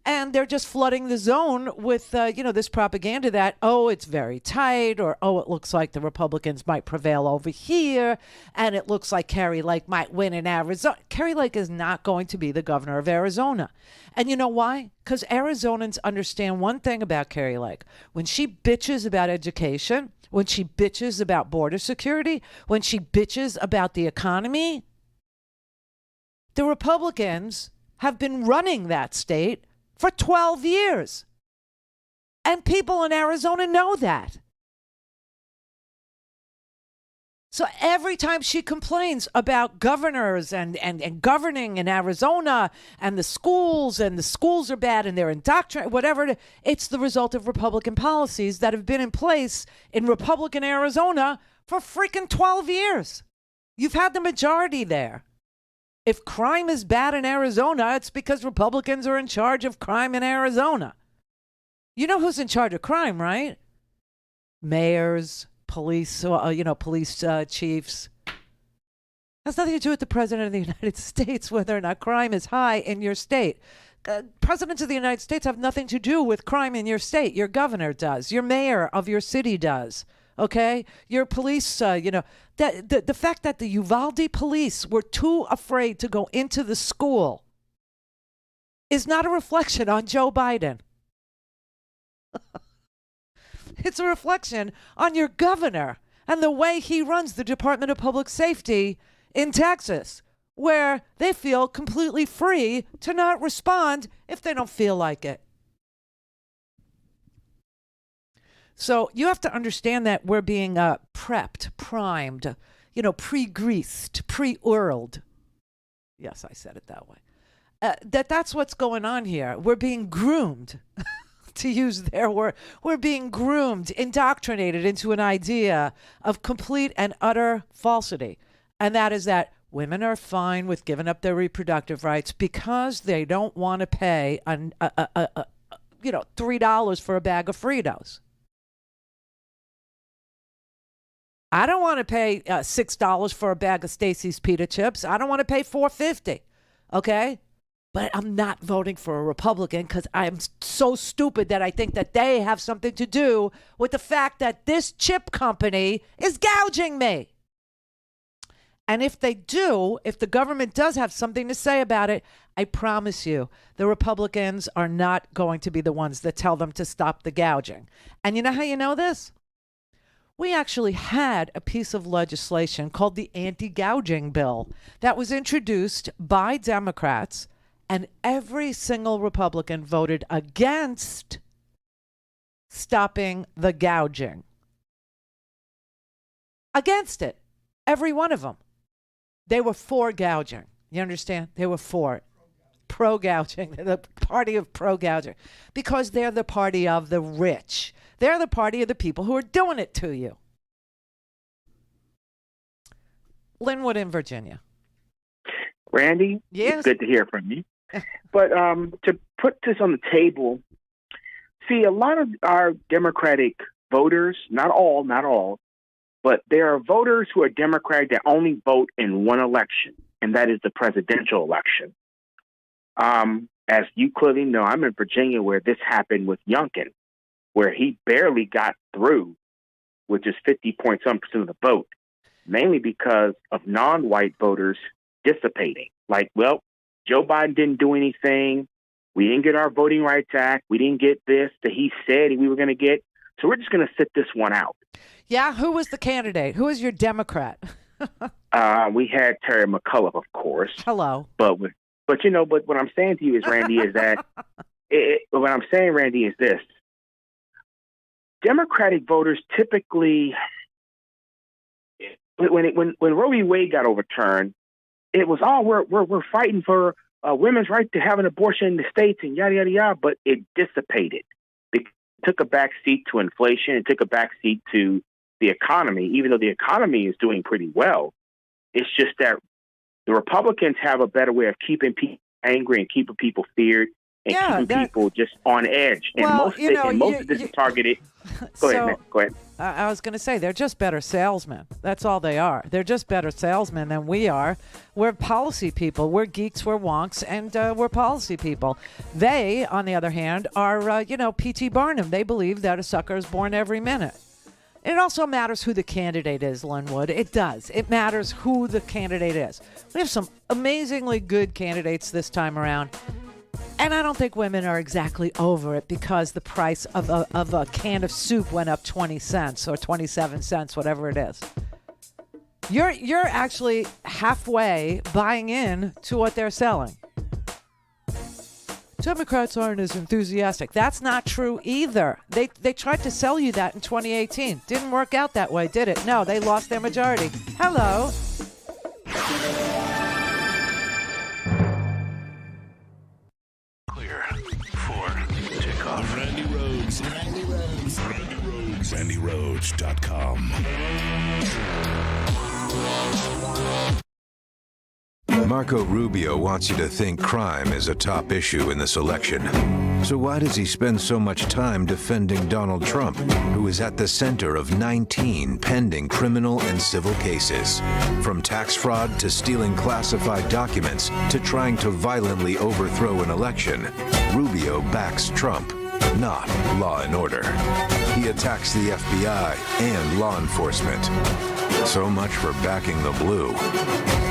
And they're just flooding the zone with, this propaganda that, it's very tight, or, it looks like the Republicans might prevail over here, and it looks like Carrie Lake might win in Arizona. Carrie Lake is not going to be the governor of Arizona. And you know why? Because Arizonans understand one thing about Carrie Lake. When she bitches about education, when she bitches about border security, when she bitches about the economy, the Republicans have been running that state for 12 years. And people in Arizona know that. So every time she complains about governors and governing in Arizona and the schools are bad and they're indoctrinated, whatever, it's the result of Republican policies that have been in place in Republican Arizona for freaking 12 years. You've had the majority there. If crime is bad in Arizona, it's because Republicans are in charge of crime in Arizona. You know who's in charge of crime, right? Mayors, police, police chiefs. Has nothing to do with the president of the United States, whether or not crime is high in your state. Presidents of the United States have nothing to do with crime in your state. Your governor does. Your mayor of your city does. Okay? Your police, the fact that the Uvalde police were too afraid to go into the school is not a reflection on Joe Biden. It's a reflection on your governor and the way he runs the Department of Public Safety in Texas, where they feel completely free to not respond if they don't feel like it. So you have to understand that we're being prepped, primed, pre-greased, pre-oiled. Yes, I said it that way. That's what's going on here. We're being groomed. To use their word, we're being groomed, indoctrinated into an idea of complete and utter falsity. And that is that women are fine with giving up their reproductive rights because they don't want to pay $3 for a bag of Fritos. I don't want to pay $6 for a bag of Stacy's pita chips. I don't want to pay $4.50. Okay? But I'm not voting for a Republican because I'm so stupid that I think that they have something to do with the fact that this chip company is gouging me. And if they do, if the government does have something to say about it, I promise you, the Republicans are not going to be the ones that tell them to stop the gouging. And you know how you know this? We actually had a piece of legislation called the anti-gouging bill that was introduced by Democrats. And every single Republican voted against stopping the gouging. Against it. Every one of them. They were for gouging. You understand? They were for it. Pro-gouging. The party of pro-gouging. Because they're the party of the rich. They're the party of the people who are doing it to you. Linwood in Virginia. Randy, yes. It's good to hear from you. But to put this on the table, see, a lot of our Democratic voters, not all, but there are voters who are Democratic that only vote in one election, and that is the presidential election. As you clearly know, I'm in Virginia where this happened with Youngkin, where he barely got through, which is 50-point-some% of the vote, mainly because of non-white voters dissipating. Like, well, Joe Biden didn't do anything. We didn't get our Voting Rights Act. We didn't get this that he said we were going to get. So we're just going to sit this one out. Yeah, who was the candidate? Who was your Democrat? We had Terry McAuliffe, of course. Hello. But what I'm saying to you is, Randy, is that what I'm saying, Randy, is this. Democratic voters typically, when Roe v. Wade got overturned, it was we're fighting for women's right to have an abortion in the states and yada yada yada, but it dissipated. It took a back seat to inflation. It took a back seat to the economy, even though the economy is doing pretty well. It's just that the Republicans have a better way of keeping people angry and keeping people feared and keeping people just on edge. And most of this is targeted. Go ahead. I was going to say, they're just better salesmen. That's all they are. They're just better salesmen than we are. We're policy people. We're geeks, we're wonks, and we're policy people. They, on the other hand, are, P.T. Barnum. They believe that a sucker is born every minute. It also matters who the candidate is, Linwood. It does. It matters who the candidate is. We have some amazingly good candidates this time around. And I don't think women are exactly over it because the price of a can of soup went up 20 cents or 27 cents, whatever it is. You're actually halfway buying in to what they're selling. Democrats aren't as enthusiastic. That's not true either. They tried to sell you that in 2018. Didn't work out that way, did it? No, they lost their majority. Hello. Clear for takeoff. Randi Rhodes. Randi Rhodes. Randi Rhodes. RandiRhodes.com. Marco Rubio wants you to think crime is a top issue in this election. So why does he spend so much time defending Donald Trump, who is at the center of 19 pending criminal and civil cases? From tax fraud to stealing classified documents to trying to violently overthrow an election, Rubio backs Trump, not law and order. He attacks the FBI and law enforcement. So much for backing the blue.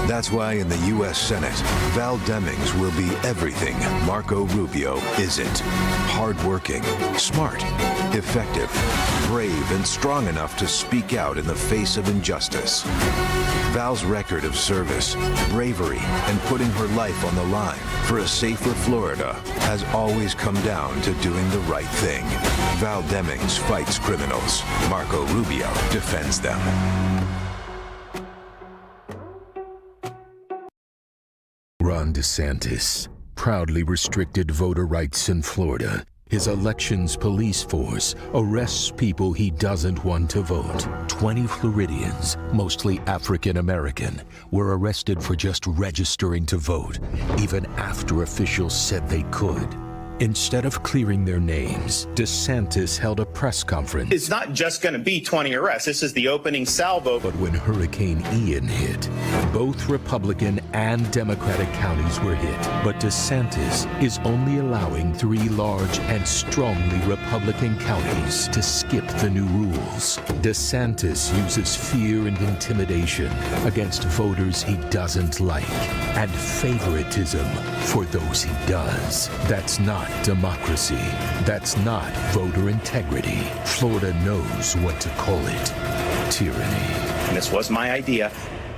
That's why in the U.S. Senate, Val Demings will be everything Marco Rubio isn't. Hardworking, smart, effective, brave, and strong enough to speak out in the face of injustice. Val's record of service, bravery, and putting her life on the line for a safer Florida has always come down to doing the right thing. Val Demings fights criminals. Marco Rubio defends them. Ron DeSantis proudly restricted voter rights in Florida. His elections police force arrests people he doesn't want to vote. 20 Floridians, mostly African American, were arrested for just registering to vote, even after officials said they could. Instead of clearing their names, DeSantis held a press conference. It's not just going to be 20 arrests. This is the opening salvo. But when Hurricane Ian hit, both Republican and Democratic counties were hit. But DeSantis is only allowing 3 large and strongly Republican counties to skip the new rules. DeSantis uses fear and intimidation against voters he doesn't like, and favoritism for those he does. That's not democracy. That's not voter integrity. Florida knows what to call it. Tyranny. And this was my idea.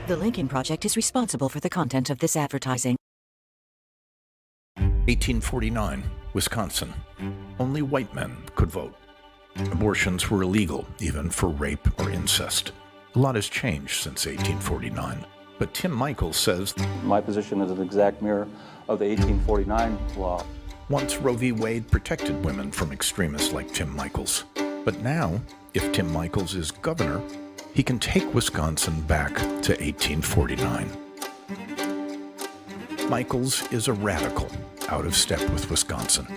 The Lincoln Project is responsible for the content of this advertising. 1849, Wisconsin. Only white men could vote. Abortions were illegal, even for rape or incest. A lot has changed since 1849. But Tim Michaels says, my position is an exact mirror of the 1849 law. Once Roe v. Wade protected women from extremists like Tim Michaels. But now, if Tim Michaels is governor, he can take Wisconsin back to 1849. Michaels is a radical, out of step with Wisconsin.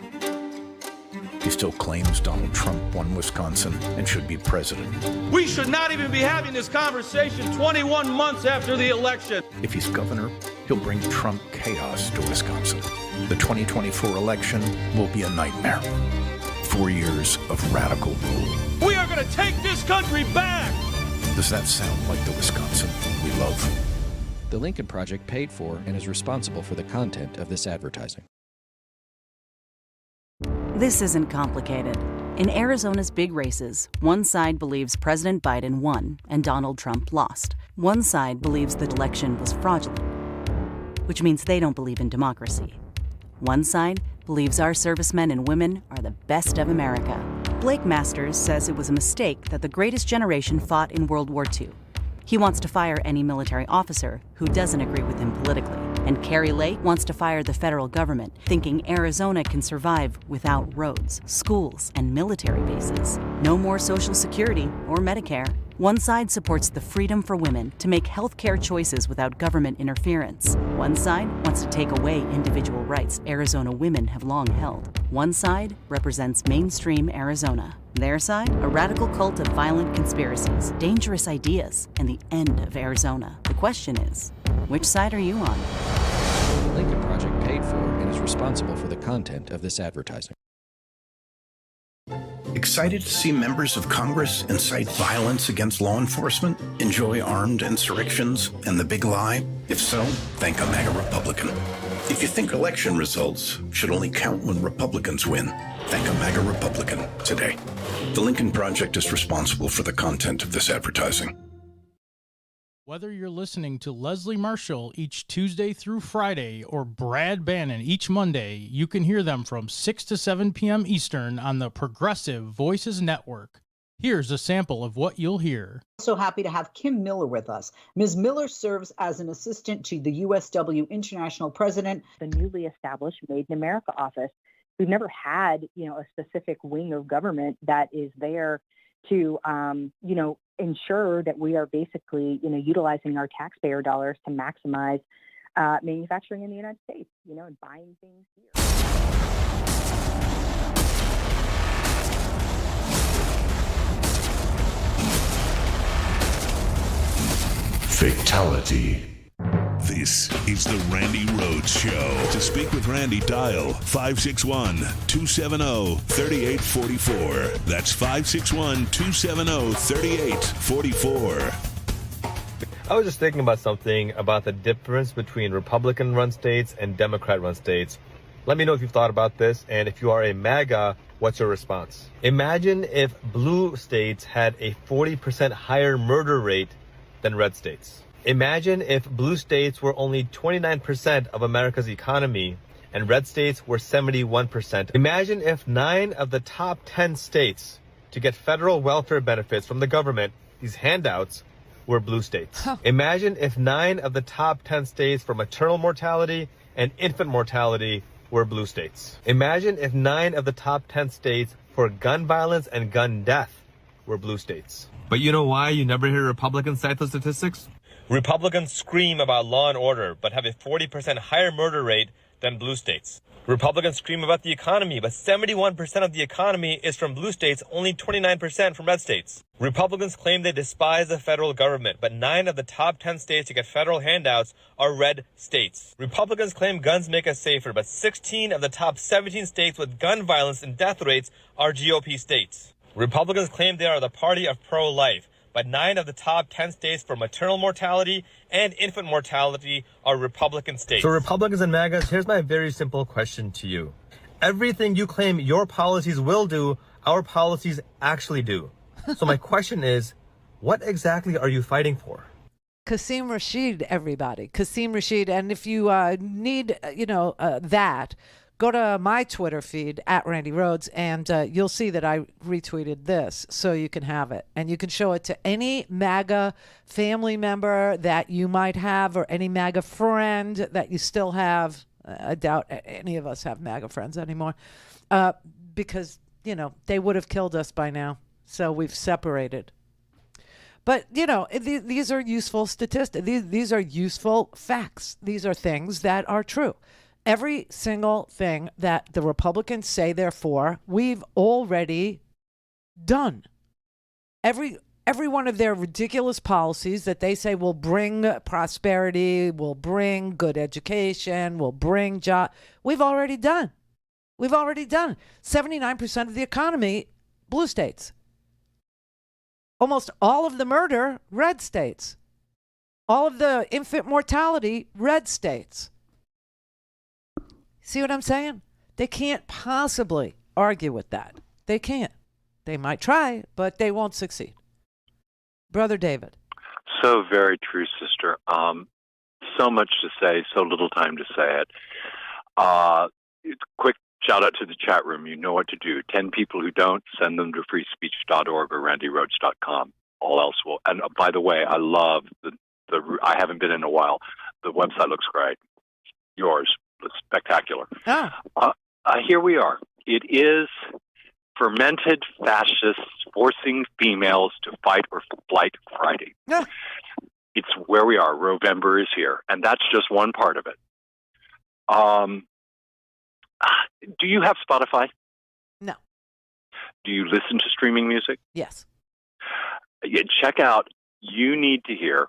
He still claims Donald Trump won Wisconsin and should be president. We should not even be having this conversation 21 months after the election. If he's governor, he'll bring Trump chaos to Wisconsin. The 2024 election will be a nightmare. 4 years of radical rule. We are going to take this country back! Does that sound like the Wisconsin we love? The Lincoln Project paid for and is responsible for the content of this advertising. This isn't complicated. In Arizona's big races, one side believes President Biden won and Donald Trump lost. One side believes the election was fraudulent, which means they don't believe in democracy. One side believes our servicemen and women are the best of America. Blake Masters says it was a mistake that the greatest generation fought in World War II. He wants to fire any military officer who doesn't agree with him politically. And Carrie Lake wants to fire the federal government, thinking Arizona can survive without roads, schools, and military bases. No more Social Security or Medicare. One side supports the freedom for women to make healthcare choices without government interference. One side wants to take away individual rights Arizona women have long held. One side represents mainstream Arizona. Their side, a radical cult of violent conspiracies, dangerous ideas, and the end of Arizona. The question is, which side are you on? The Lincoln Project paid for and is responsible for the content of this advertising. Excited to see members of Congress incite violence against law enforcement, enjoy armed insurrections, and the big lie? If so, thank a MAGA Republican. If you think election results should only count when Republicans win, thank a MAGA Republican today. The Lincoln Project is responsible for the content of this advertising. Whether you're listening to Leslie Marshall each Tuesday through Friday or Brad Bannon each Monday, you can hear them from 6 to 7 p.m. Eastern on the Progressive Voices Network. Here's a sample of what you'll hear. So happy to have Kim Miller with us. Ms. Miller serves as an assistant to the USW International President, the newly established Made in America office. We've never had, a specific wing of government that is there to, ensure that we are basically, utilizing our taxpayer dollars to maximize manufacturing in the United States, and buying things here. Fatality. This is the Randi Rhodes Show. To speak with Randi, dial 561-270-3844. That's 561-270-3844. I was just thinking about something about the difference between Republican-run states and Democrat-run states. Let me know if you've thought about this, and if you are a MAGA, what's your response? Imagine if blue states had a 40% higher murder rate than red states. Imagine if blue states were only 29% of America's economy and red states were 71%. Imagine if 9 of the top 10 states to get federal welfare benefits from the government, these handouts, were blue states. Imagine if 9 of the top 10 states for maternal mortality and infant mortality were blue states. Imagine if 9 of the top 10 states for gun violence and gun death were blue states. But you know why you never hear Republicans cite those statistics? Republicans scream about law and order, but have a 40% higher murder rate than blue states. Republicans scream about the economy, but 71% of the economy is from blue states, only 29% from red states. Republicans claim they despise the federal government, but 9 of the top 10 states to get federal handouts are red states. Republicans claim guns make us safer, but 16 of the top 17 states with gun violence and death rates are GOP states. Republicans claim they are the party of pro-life, but 9 of the top 10 states for maternal mortality and infant mortality are Republican states. So Republicans and MAGAs, here's my very simple question to you. Everything you claim your policies will do, our policies actually do. So my question is, what exactly are you fighting for? Qasim Rashid, everybody. Qasim Rashid. And if you need, that, go to my Twitter feed, at Randi Rhodes, and you'll see that I retweeted this, so you can have it. And you can show it to any MAGA family member that you might have, or any MAGA friend that you still have. I doubt any of us have MAGA friends anymore, because, they would have killed us by now. So we've separated. But, these are useful statistics. These are useful facts. These are things that are true. Every single thing that the Republicans say they're for, we've already done. Every one of their ridiculous policies that they say will bring prosperity, will bring good education, will bring job, we've already done. We've already done. 79% of the economy, blue states. Almost all of the murder, red states. All of the infant mortality, red states. See what I'm saying? They can't possibly argue with that. They can't. They might try, but they won't succeed. Brother David. So very true, sister. So much to say, so little time to say it. Quick shout out to the chat room. You know what to do. 10 people who don't, send them to freespeech.org or randyrhodes.com. All else will. And by the way, I love I haven't been in a while. The website looks great. Yours. It's spectacular. Here we are. It is fermented fascists forcing females to fight or flight Friday. It's where we are. Rovember is here. And that's just one part of it. Do you have Spotify? No. Do you listen to streaming music? Yes. Check out You Need to Hear,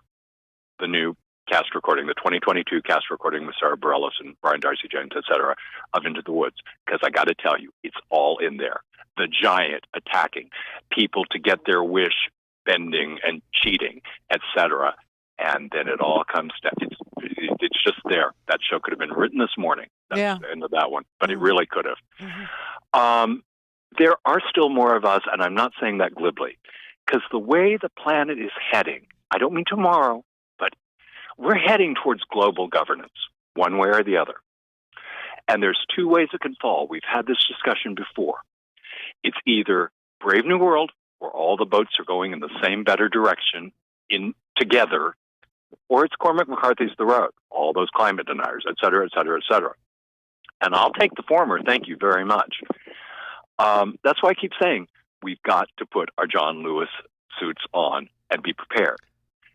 the new cast recording, the 2022 cast recording with Sarah Bareilles and Brian Darcy Jones, etc., of Into the Woods, because I got to tell you, it's all in there. The giant attacking people to get their wish, bending and cheating, etc., and then it all comes down. It's just there. That show could have been written this morning. That's the end of that one, but it really could have. There are still more of us, and I'm not saying that glibly, because the way the planet is heading, I don't mean tomorrow, we're heading towards global governance, one way or the other. And there's two ways it can fall. We've had this discussion before. It's either Brave New World, where all the boats are going in the same better direction together, or it's Cormac McCarthy's The Road, all those climate deniers, et cetera, et cetera, et cetera. And I'll take the former, thank you very much. That's why I keep saying we've got to put our John Lewis suits on and be prepared.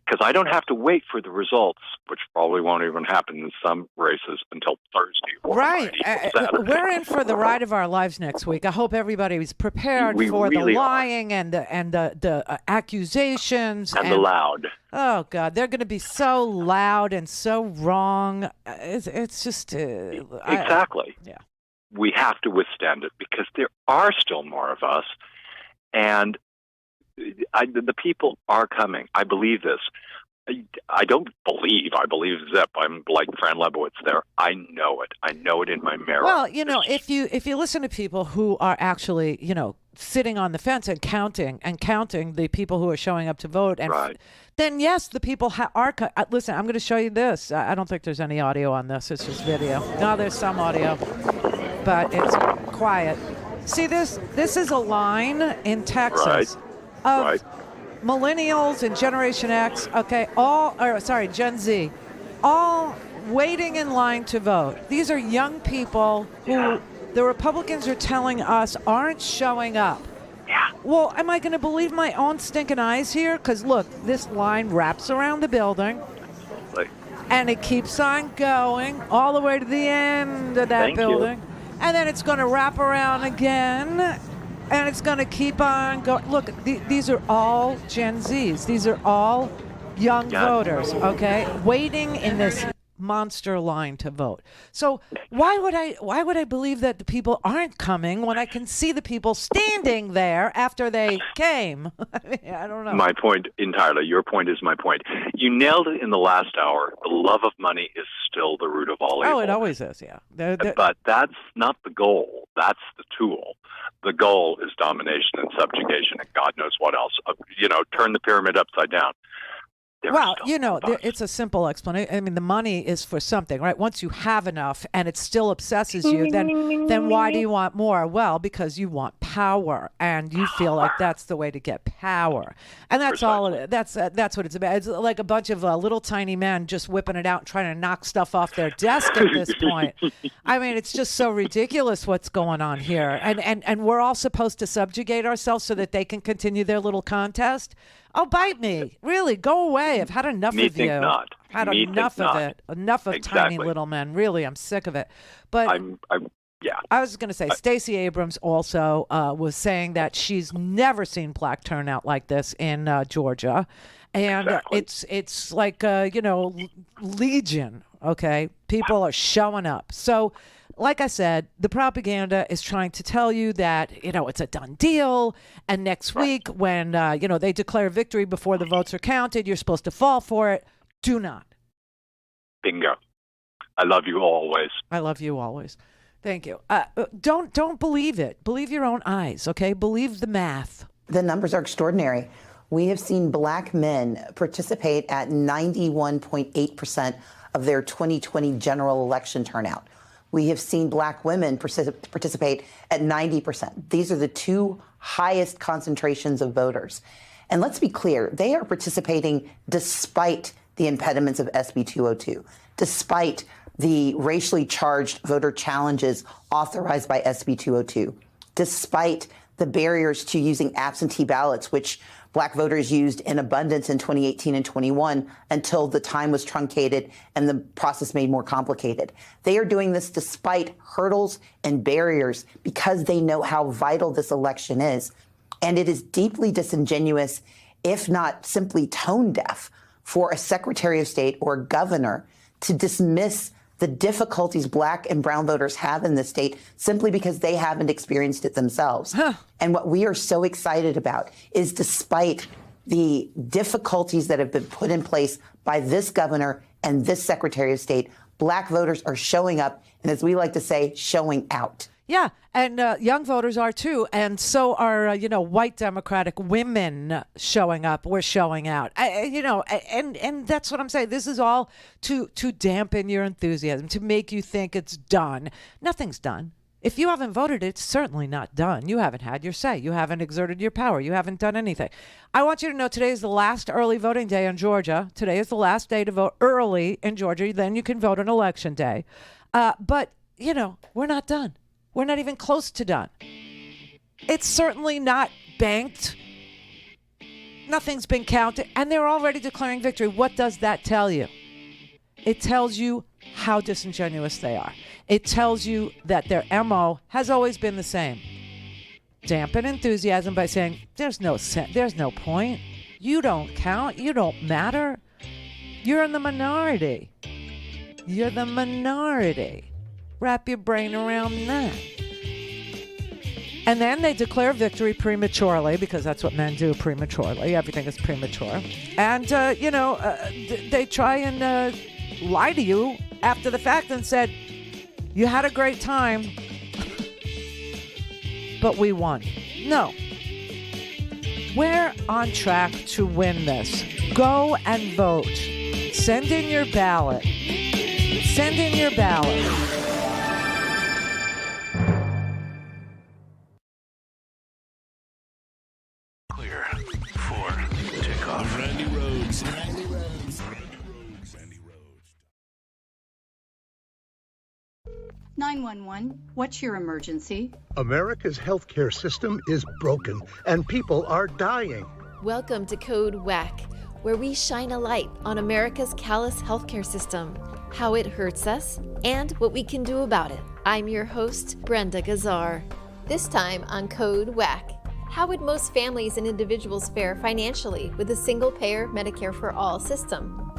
Because I don't have to wait for the results, which probably won't even happen in some races until Thursday. Or right. Friday, we're in for the ride of our lives next week. I hope everybody's prepared for really the lying and the accusations. And the loud. Oh, God. They're going to be so loud and so wrong. It's just... exactly. Yeah. We have to withstand it because there are still more of us. And the people are coming. I believe this. I don't believe. I believe Zip. I'm like Fran Lebowitz there. I know it. I know it in my marrow. Well, if you listen to people who are actually, sitting on the fence and counting the people who are showing up to vote, and right. Then yes, the people are. Listen, I'm going to show you this. I don't think there's any audio on this. It's just video. No, there's some audio, but it's quiet. See this? This is a line in Texas. Right. Of millennials and Generation X, Gen Z, all waiting in line to vote. These are young people who the Republicans are telling us aren't showing up. Yeah. Well, am I going to believe my own stinking eyes here? Because look, this line wraps around the building. And it keeps on going all the way to the end of that building. And then it's going to wrap around again. And it's going to keep on going. Look, these are all Gen Zs. These are all young voters, okay, waiting in this monster line to vote. So why would I believe that the people aren't coming when I can see the people standing there after they came? I don't know. My point entirely. Your point is my point. You nailed it in the last hour. The love of money is still the root of all evil. Oh, it always is, yeah. But that's not the goal. That's the tool. The goal is domination and subjugation and God knows what else. Turn the pyramid upside down. Well, it's a simple explanation. I mean, the money is for something, right? Once you have enough and it still obsesses you, then why do you want more? Well, because you want power, and you feel like that's the way to get power, and that's all. That's what it's about. It's like a bunch of little tiny men just whipping it out and trying to knock stuff off their desk at this point. I mean, it's just so ridiculous what's going on here, and we're all supposed to subjugate ourselves so that they can continue their little contest. Oh, bite me. Really, go away. I've had enough of you. Not. Had enough of it. Enough of tiny little men. Really, I'm sick of it. But I was going to say, Stacey Abrams also was saying that she's never seen black turnout like this in Georgia. And it's like, legion, okay? People are showing up. So, like I said, the propaganda is trying to tell you that, it's a done deal. And next week when, they declare victory before the votes are counted, you're supposed to fall for it. Do not. Bingo. I love you always. I love you always. Thank you. Don't believe it. Believe your own eyes, okay? Believe the math. The numbers are extraordinary. We have seen black men participate at 91.8% of their 2020 general election turnout. We have seen black women participate at 90%. These are the two highest concentrations of voters. And let's be clear, they are participating despite the impediments of SB 202, despite the racially charged voter challenges authorized by SB 202, despite the barriers to using absentee ballots, which black voters used in abundance in 2018 and 21 until the time was truncated and the process made more complicated. They are doing this despite hurdles and barriers because they know how vital this election is. And it is deeply disingenuous, if not simply tone deaf, for a Secretary of State or a governor to dismiss the difficulties black and brown voters have in this state simply because they haven't experienced it themselves. And what we are so excited about is, despite the difficulties that have been put in place by this governor and this Secretary of State, black voters are showing up, and as we like to say, showing out. Yeah, and young voters are too, and so are white Democratic women showing up. We're showing out, and that's what I'm saying. This is all to dampen your enthusiasm, to make you think it's done. Nothing's done. If you haven't voted, it's certainly not done. You haven't had your say. You haven't exerted your power. You haven't done anything. I want you to know today is the last early voting day in Georgia. Today is the last day to vote early in Georgia. Then you can vote on Election Day. But we're not done. We're not even close to done. It's certainly not banked. Nothing's been counted. And they're already declaring victory. What does that tell you? It tells you how disingenuous they are. It tells you that their MO has always been the same. Dampen enthusiasm by saying, there's no point. You don't count. You don't matter. You're in the minority. You're the minority. Wrap your brain around that. And then they declare victory prematurely, because that's what men do prematurely. Everything is premature. And, they try and lie to you after the fact and said, you had a great time, but we won. No. We're on track to win this. Go and vote. Send in your ballot. Send in your ballot. Clear for takeoff. Randi Rhodes. 911, what's your emergency? America's healthcare system is broken and people are dying. Welcome to Code WACK, where we shine a light on America's callous healthcare system, how it hurts us, and what we can do about it. I'm your host, Brenda Gazar. This time on Code WACK, how would most families and individuals fare financially with a single-payer Medicare for All system?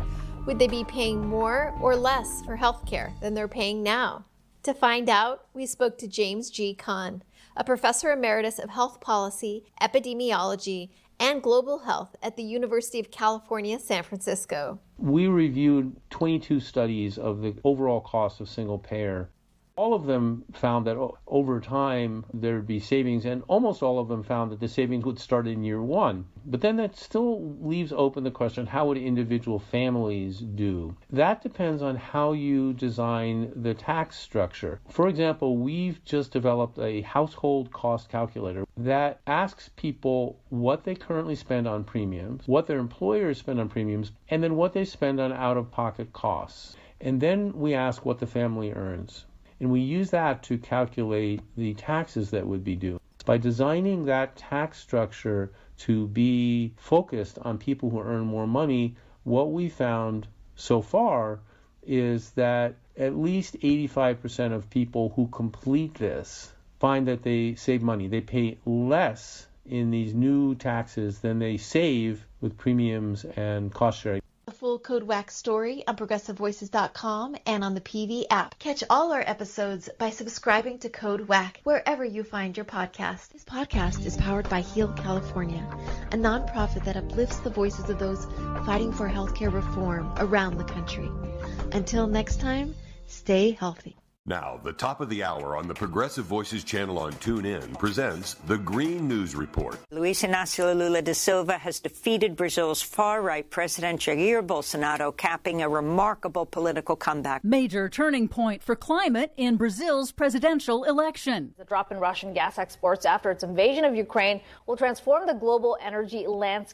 Would they be paying more or less for healthcare than they're paying now? To find out, we spoke to James G. Kahn, a professor emeritus of health policy, epidemiology, and global health at the University of California, San Francisco. We reviewed 22 studies of the overall cost of single payer. All of them found that over time there'd be savings, and almost all of them found that the savings would start in year one. But then that still leaves open the question, how would individual families do? That depends on how you design the tax structure. For example, we've just developed a household cost calculator that asks people what they currently spend on premiums, what their employers spend on premiums, and then what they spend on out-of-pocket costs. And then we ask what the family earns. And we use that to calculate the taxes that would be due. By designing that tax structure to be focused on people who earn more money, what we found so far is that at least 85% of people who complete this find that they save money. They pay less in these new taxes than they save with premiums and cost sharing. The full Code WACK story on progressivevoices.com and on the PV app. Catch all our episodes by subscribing to Code WACK wherever you find your podcast. This podcast is powered by Heal California, a nonprofit that uplifts the voices of those fighting for healthcare reform around the country. Until next time, stay healthy. Now, the top of the hour on the Progressive Voices channel on TuneIn presents the Green News Report. Luiz Inácio Lula da Silva has defeated Brazil's far-right President Jair Bolsonaro, capping a remarkable political comeback. Major turning point for climate in Brazil's presidential election. The drop in Russian gas exports after its invasion of Ukraine will transform the global energy landscape.